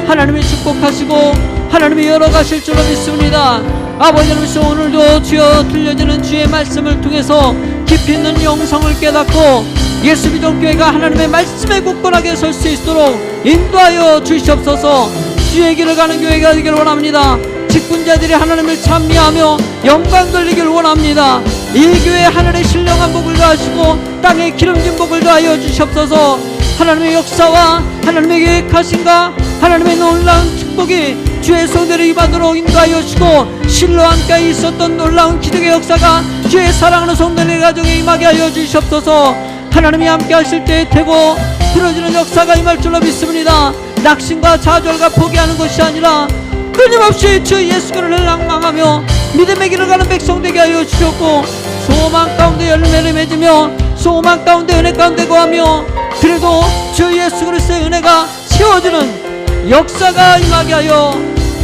하나님이 축복하시고 하나님이 열어가실 줄로 믿습니다. 아버지 하나님, 오늘도 주여 들려지는 주의 말씀을 통해서 깊이 있는 영성을 깨닫고 예수비전교회가 하나님의 말씀에 굳건하게 설 수 있도록 인도하여 주시옵소서. 주의 길을 가는 교회가 되기를 원합니다. 직분자들이 하나님을 찬미하며 영광 돌리길 원합니다. 이 교회에 하늘의 신령한 복을 더하시고 땅에 기름진 복을 더하여 주시옵소서. 하나님의 역사와 하나님의 계획하신가 하나님의 놀라운 축복이 주의 성도를 입안으로 인도하여 주시고 실로 함께 있었던 놀라운 기적의 역사가 주의 사랑하는 성도의 가정에 임하게 하여 주시옵소서. 하나님이 함께 하실 때에 되고 풀어지는 역사가 임할 줄로 믿습니다. 낙심과 좌절과 포기하는 것이 아니라 끊임없이 주 예수 그리스도를 낭망하며 믿음의 길을 가는 백성 되게 하여 주셨고 소망 가운데 열매를 맺으며 소망 가운데 은혜 가운데 거하며 그래도 주 예수 그리스도의 은혜가 채워주는 역사가 임하게 하여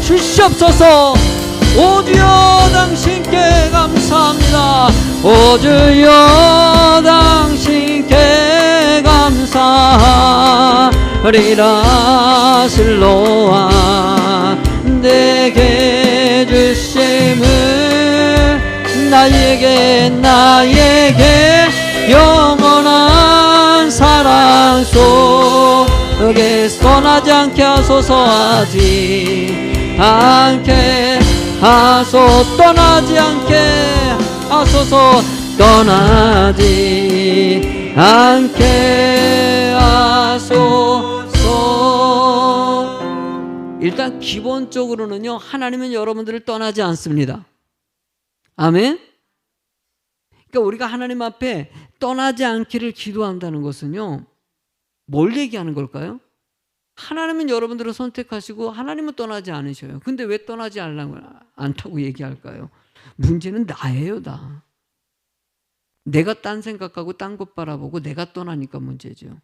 주시옵소서. 오 주여 당신께 감사합니다. 오 주여 당신께 감사하리라. 실로와 내게 주심을 나에게 영원한 사랑 속에 떠나지 않게 하소서. 하지 않게 하소서. 떠나지 않게 하소서. 떠나지 않게 하소서. 일단 기본적으로는요, 하나님은 여러분들을 떠나지 않습니다. 아멘. 그러니까 우리가 하나님 앞에 떠나지 않기를 기도한다는 것은요, 뭘 얘기하는 걸까요? 하나님은 여러분들을 선택하시고 하나님은 떠나지 않으셔요. 근데 왜 떠나지 않다고 얘기할까요? 문제는 나예요. 내가 딴 생각하고 딴 것 바라보고 내가 떠나니까 문제죠.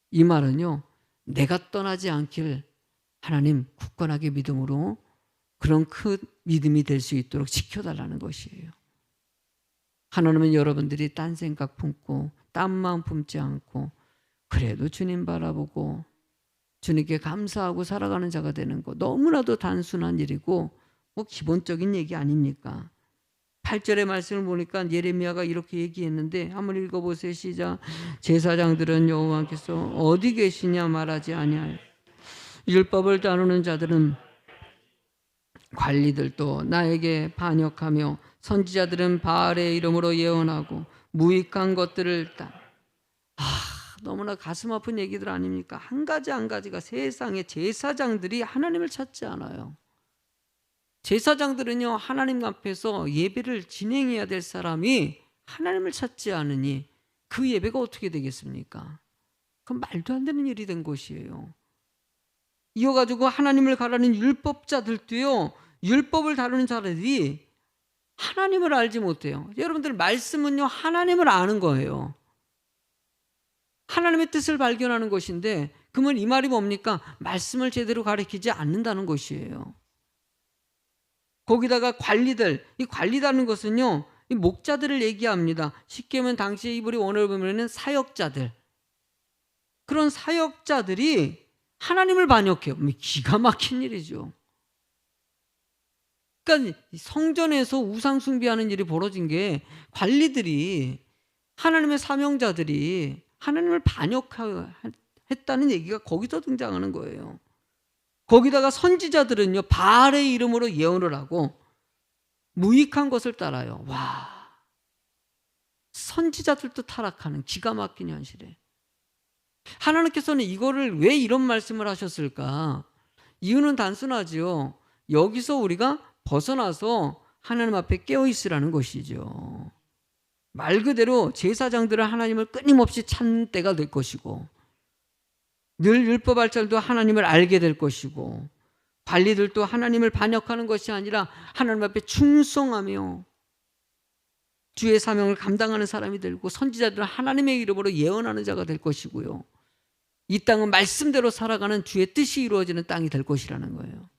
이 말은요, 내가 떠나지 않길 하나님 굳건하게 믿음으로 그런 큰 믿음이 될 수 있도록 지켜달라는 것이에요. 하나님은 여러분들이 딴 생각 품고 딴 마음 품지 않고 그래도 주님 바라보고 주님께 감사하고 살아가는 자가 되는 거 너무나도 단순한 일이고 뭐 기본적인 얘기 아닙니까? 8절의 말씀을 보니까 예레미야가 이렇게 얘기했는데 한번 읽어보세요. 시작. 제사장들은 여호와께서 어디 계시냐 말하지 아니하여 율법을 다루는 자들은 관리들도 나에게 반역하며 선지자들은 바알의 이름으로 예언하고 무익한 것들을 너무나 가슴 아픈 얘기들 아닙니까? 한 가지가 세상에 제사장들이 하나님을 찾지 않아요. 제사장들은요, 하나님 앞에서 예배를 진행해야 될 사람이 하나님을 찾지 않으니 그 예배가 어떻게 되겠습니까? 그건 말도 안 되는 일이 된 것이에요. 이어가지고 하나님을 가르는 율법자들도요, 율법을 다루는 자들이 하나님을 알지 못해요. 여러분들 말씀은요, 하나님을 아는 거예요. 하나님의 뜻을 발견하는 것인데 그러면 이 말이 뭡니까? 말씀을 제대로 가르치지 않는다는 것이에요. 거기다가 관리들, 이 관리라는 것은요, 이 목자들을 얘기합니다. 쉽게 하면 당시 이브리 원어를 보면은 사역자들, 그런 사역자들이 하나님을 반역해요. 기가 막힌 일이죠. 그러니까 성전에서 우상 숭배하는 일이 벌어진 게 관리들이, 하나님의 사명자들이 하나님을 반역했다는 얘기가 거기서 등장하는 거예요. 거기다가 선지자들은요, 바알의 이름으로 예언을 하고 무익한 것을 따라요. 와, 선지자들도 타락하는 기가 막힌 현실에 하나님께서는 이거를 왜 이런 말씀을 하셨을까? 이유는 단순하지요. 여기서 우리가 벗어나서 하나님 앞에 깨어 있으라는 것이죠. 말 그대로 제사장들은 하나님을 끊임없이 찾는 때가 될 것이고 늘 율법할자들도 하나님을 알게 될 것이고 관리들도 하나님을 반역하는 것이 아니라 하나님 앞에 충성하며 주의 사명을 감당하는 사람이 되고 선지자들은 하나님의 이름으로 예언하는 자가 될 것이고요. 이 땅은 말씀대로 살아가는 주의 뜻이 이루어지는 땅이 될 것이라는 거예요.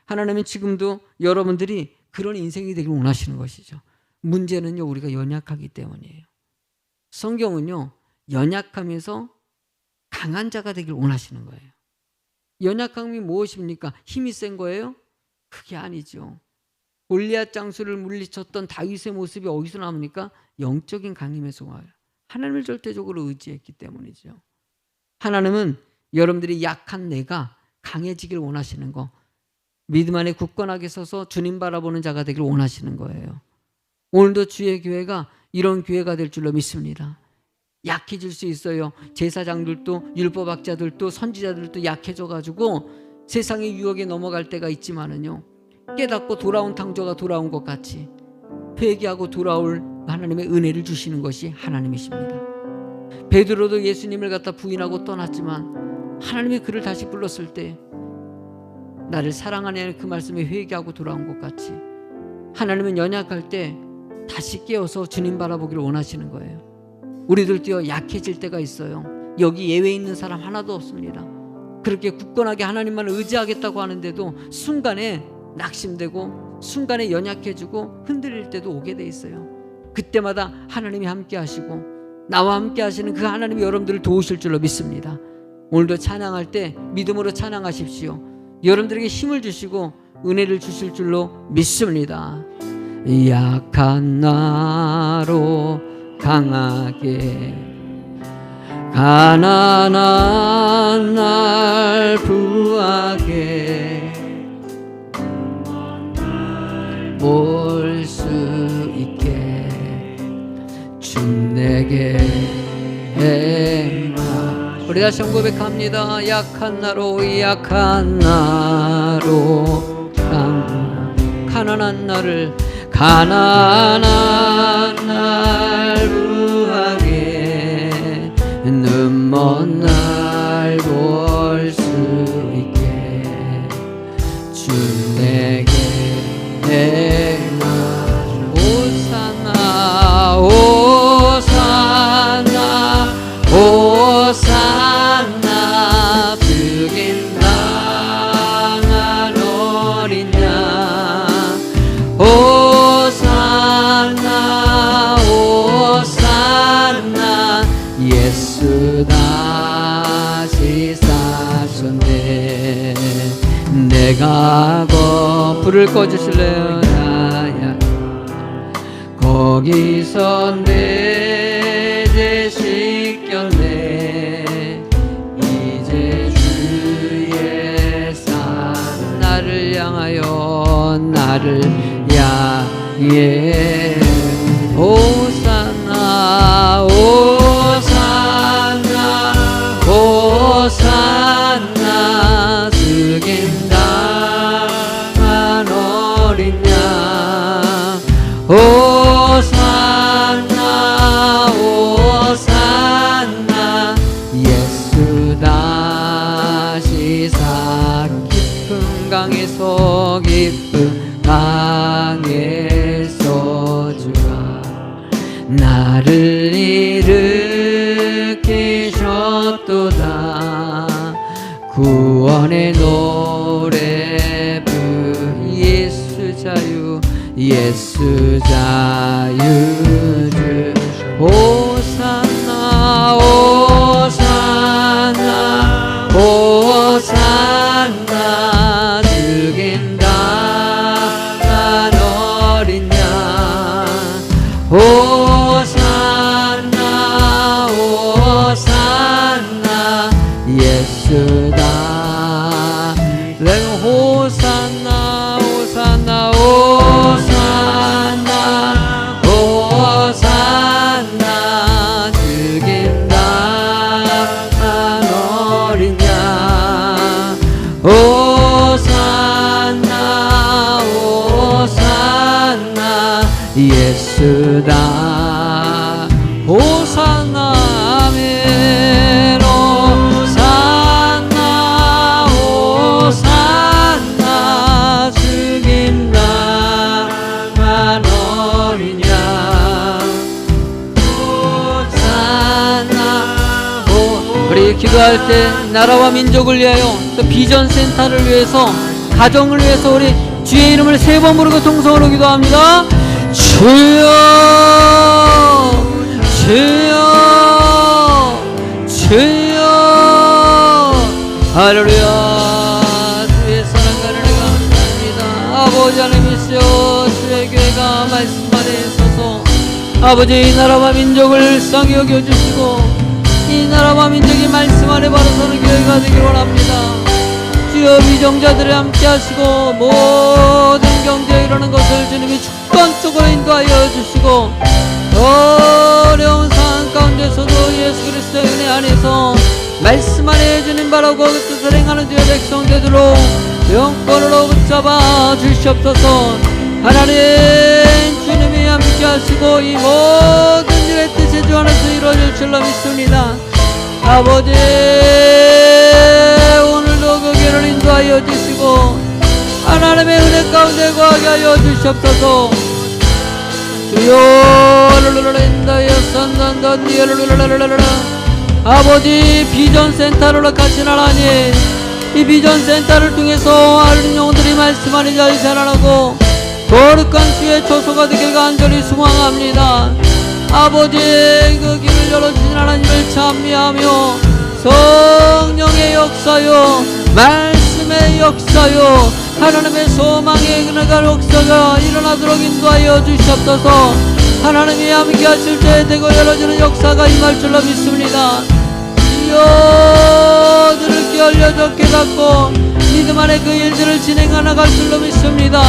하나님은 지금도 여러분들이 그런 인생이 되길 원하시는 것이죠. 문제는요, 우리가 연약하기 때문이에요. 성경은요, 연약하면서 강한 자가 되길 원하시는 거예요. 연약함이 무엇입니까? 힘이 센 거예요? 그게 아니죠. 골리앗 장수를 물리쳤던 다윗의 모습이 어디서 나옵니까? 영적인 강림에서 와요. 하나님을 절대적으로 의지했기 때문이죠. 하나님은 여러분들이 약한 내가 강해지길 원하시는 거, 믿음 안에 굳건하게 서서 주님 바라보는 자가 되길 원하시는 거예요. 오늘도 주의 교회가 이런 교회가 될 줄로 믿습니다. 약해질 수 있어요. 제사장들도 율법학자들도 선지자들도 약해져가지고 세상의 유혹에 넘어갈 때가 있지만은요, 깨닫고 돌아온 탕조가 돌아온 것 같이 회개하고 돌아올 하나님의 은혜를 주시는 것이 하나님이십니다. 베드로도 예수님을 갖다 부인하고 떠났지만 하나님이 그를 다시 불렀을 때 나를 사랑하냐는 그 말씀에 회개하고 돌아온 것 같이 하나님은 연약할 때 다시 깨어서 주님 바라보기를 원하시는 거예요. 우리들도 약해질 때가 있어요. 여기 예외 있는 사람 하나도 없습니다. 그렇게 굳건하게 하나님만 의지하겠다고 하는데도 순간에 낙심되고 순간에 연약해지고 흔들릴 때도 오게 돼 있어요. 그때마다 하나님이 함께 하시고 나와 함께 하시는 그 하나님이 여러분들을 도우실 줄로 믿습니다. 오늘도 찬양할 때 믿음으로 찬양하십시오. 여러분들에게 힘을 주시고 은혜를 주실 줄로 믿습니다. 약한 나로 강하게 가난한 날 부하게 볼 수 있게 주 내게 행하. 우리 다시 한번 고백합니다. 약한 나로 가난한 나를 가난한 날 부하게 눈 먼 날 볼 수 있게 주 내게 행하. 오사나 오사나 오사나 죽임당한 어린 양 오사나 오사나 예수 다시 사셨네. 내가 불을 꺼주실래요? 야야 거기서 내 죄 씻겼네. 이제 주의 산 나를 향하여 나를 향해 오사나 오사나 오사나 죽임당한 어린 양 오사나 오사나 예수 다시 사. 깊은 강에서 깊은 강에서 주가 나를 일으키셨도다. 구원의 노래 부 예수 자유 예수 자유주 오사나 오사나 오사나 죽임당한 어린 양 오사나 오사나 예수다. 호산나 호산나 호산나 호산나 죽임당한 어린 양 호산나 호산나 예수다. 호산나 아멘 호산나 호산나 죽임당한 어린 양 호산나. 우리 기도할 때 나라와 민족을 위하여 또 비전센터를 위해서 가정을 위해서 우리 주의 이름을 세 번 부르고 통성으로 기도합니다. 주여 주여 주여 할렐루야. 주의 사랑과 은혜가 감사합니다. 아버지 하나님이시여 주의 교회가 말씀 아래에 서서 아버지 이 나라와 민족을 일상히 여겨주시고 이 나라와 민족이 말씀 아래 바로 서는 교회가 되길 원합니다. 주여 위정자들을 함께 하시고 모든 경제에 이르는 것을 주님이 주권적으로 인도하여 주시고 어려운 상황 가운데서도 예수 그리스도의 은혜 안에서 말씀 안에 주님 바라고 그 뜻을 행하는 주의 백성 되도록 영권으로 붙잡아 주시옵소서. 하나님 주님이 함께 하시고 이 모든 일의 뜻이 주 안에서 이루어질 줄로 믿습니다. 아버지 오늘도 그 길을 인도하여 주시고 하나님의 은혜 가운데 거하게 하여 주시옵소서. 주여 아버지 비전센터로 같이 나라니 이 비전센터를 통해서 어린 영혼들이 말씀 안에 잘 자라나고 거룩한 주의 초소가 되길 간절히 소망합니다. 아버지 그 길을 열어주신 하나님을 찬미하며 성령의 역사요 말씀의 역사요 하나님의 소망의 그나갈 역사가 일어나도록 인도하여 주시옵소서. 하나님이 함께 하실 때 되고 열어지는 역사가 임할 줄로 믿습니다. 주여 들을 귀 열려져 깨닫고 믿음 안에 그 일들을 진행해 나갈 줄로 믿습니다.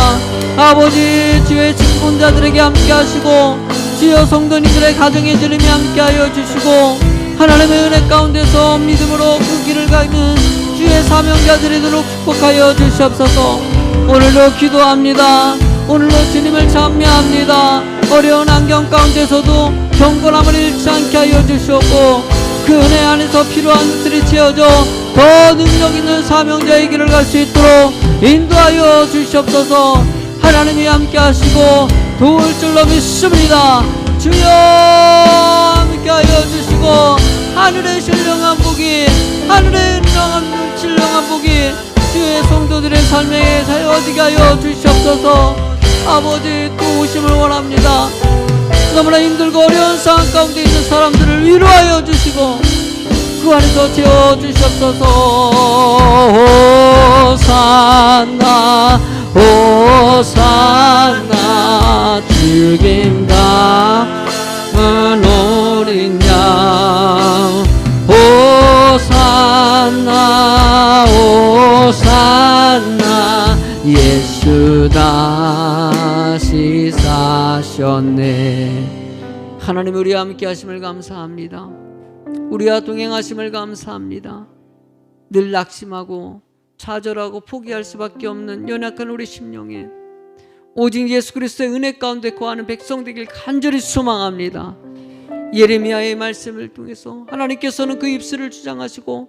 아버지 주의 직분자들에게 함께 하시고 주여 성도님들의 가정의 주님이 함께하여 주시고 하나님의 은혜 가운데서 믿음으로 그 길을 가는 주의 사명자들이 되도록 축복하여 주시옵소서. 오늘도 기도합니다. 오늘도 주님을 찬미합니다. 어려운 환경 가운데서도 경건함을 잃지 않게 하여 주시옵고 그 은혜 안에서 필요한 것들이 채워져 더 능력 있는 사명자의 길을 갈 수 있도록 인도하여 주시옵소서. 하나님이 함께 하시고 도울 줄로 믿습니다. 주여 함께 하여 주시고 하늘의 신령한 복이 하늘의 신령한 복이 주의 성도들의 삶에 사여지게 하여 주시옵소서. 아버지 또 오심을 원합니다. 너무나 힘들고 어려운 상황 가운데 있는 사람들을 위로하여 주시고 그 안에서 채워주시옵소서. 호산나 호산나 죽임당한 어린 양 호산나 호산나 예수 다시 사셨네. 하나님 우리와 함께 하심을 감사합니다. 우리와 동행하심을 감사합니다. 늘 낙심하고 좌절하고 포기할 수밖에 없는 연약한 우리 심령에 오직 예수 그리스도의 은혜 가운데 거하는 백성 되길 간절히 소망합니다. 예레미야의 말씀을 통해서 하나님께서는 그 입술을 주장하시고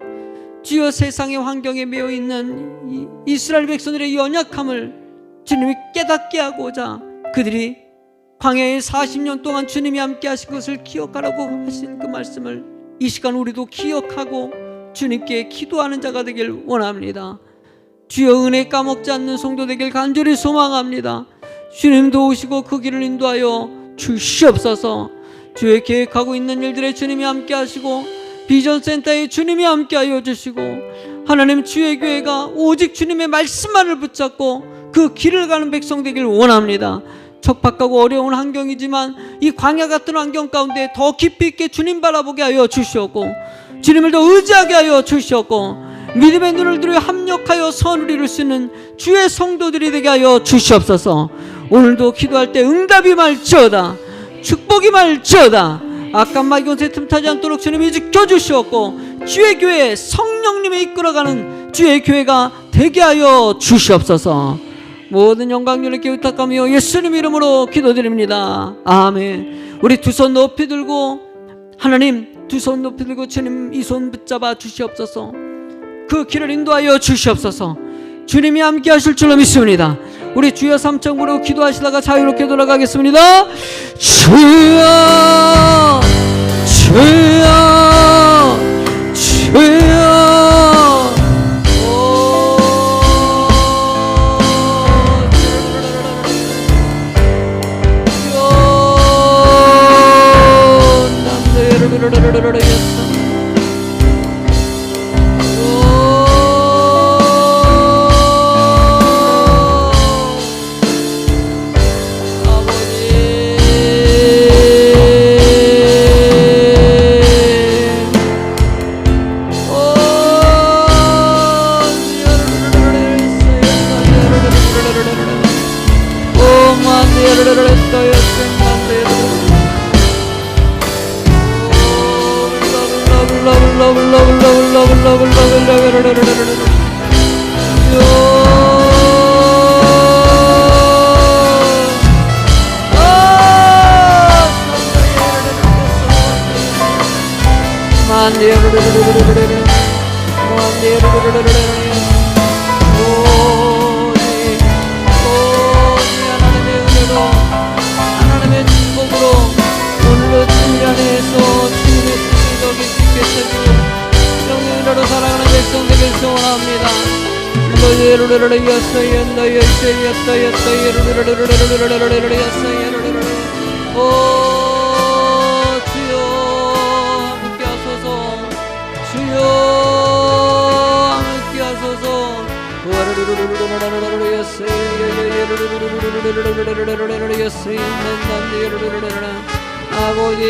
주여 세상의 환경에 매여 있는 이스라엘 백성들의 연약함을 주님이 깨닫게 하고자 그들이 광야에 40년 동안 주님이 함께 하신 것을 기억하라고 하신 그 말씀을 이 시간 우리도 기억하고 주님께 기도하는 자가 되길 원합니다. 주여 은혜 까먹지 않는 성도 되길 간절히 소망합니다. 주님도 오시고 그 길을 인도하여 주시옵소서. 주의 계획하고 있는 일들에 주님이 함께 하시고 비전센터에 주님이 함께 하여 주시고 하나님 주의 교회가 오직 주님의 말씀만을 붙잡고 그 길을 가는 백성 되길 원합니다. 척박하고 어려운 환경이지만 이 광야 같은 환경 가운데 더 깊이 있게 주님 바라보게 하여 주시옵고 주님을 더 의지하게 하여 주시옵고 믿음의 눈을 들여 합력하여 선을 이룰 수 있는 주의 성도들이 되게 하여 주시옵소서. 오늘도 기도할 때 응답이 말지어다 축복이 말지어다 악한 마귀온세 틈타지 않도록 주님이 지켜주시옵고 주의 교회 성령님이 이끌어가는 주의 교회가 되게 하여 주시옵소서. 모든 영광률을 깨우탁하며 예수님 이름으로 기도드립니다. 아멘. 우리 두 손 높이 들고 하나님 두 손 높이 들고 주님 이 손 붙잡아 주시옵소서. 그 길을 인도하여 주시옵소서. 주님이 함께 하실 줄로 믿습니다. 우리 주여 삼창 부르고 기도하시다가 자유롭게 돌아가겠습니다. 주여 주여 주여 하나님의 은혜로 하나님의 축복으로 오늘도 주님 안에서 주님의 뜻이 더 깊게 해주고 영광으로 살아가는 백성 되길 소원합니다. 오 주여 함께 하소서, 주여 함께 하소서. 아버지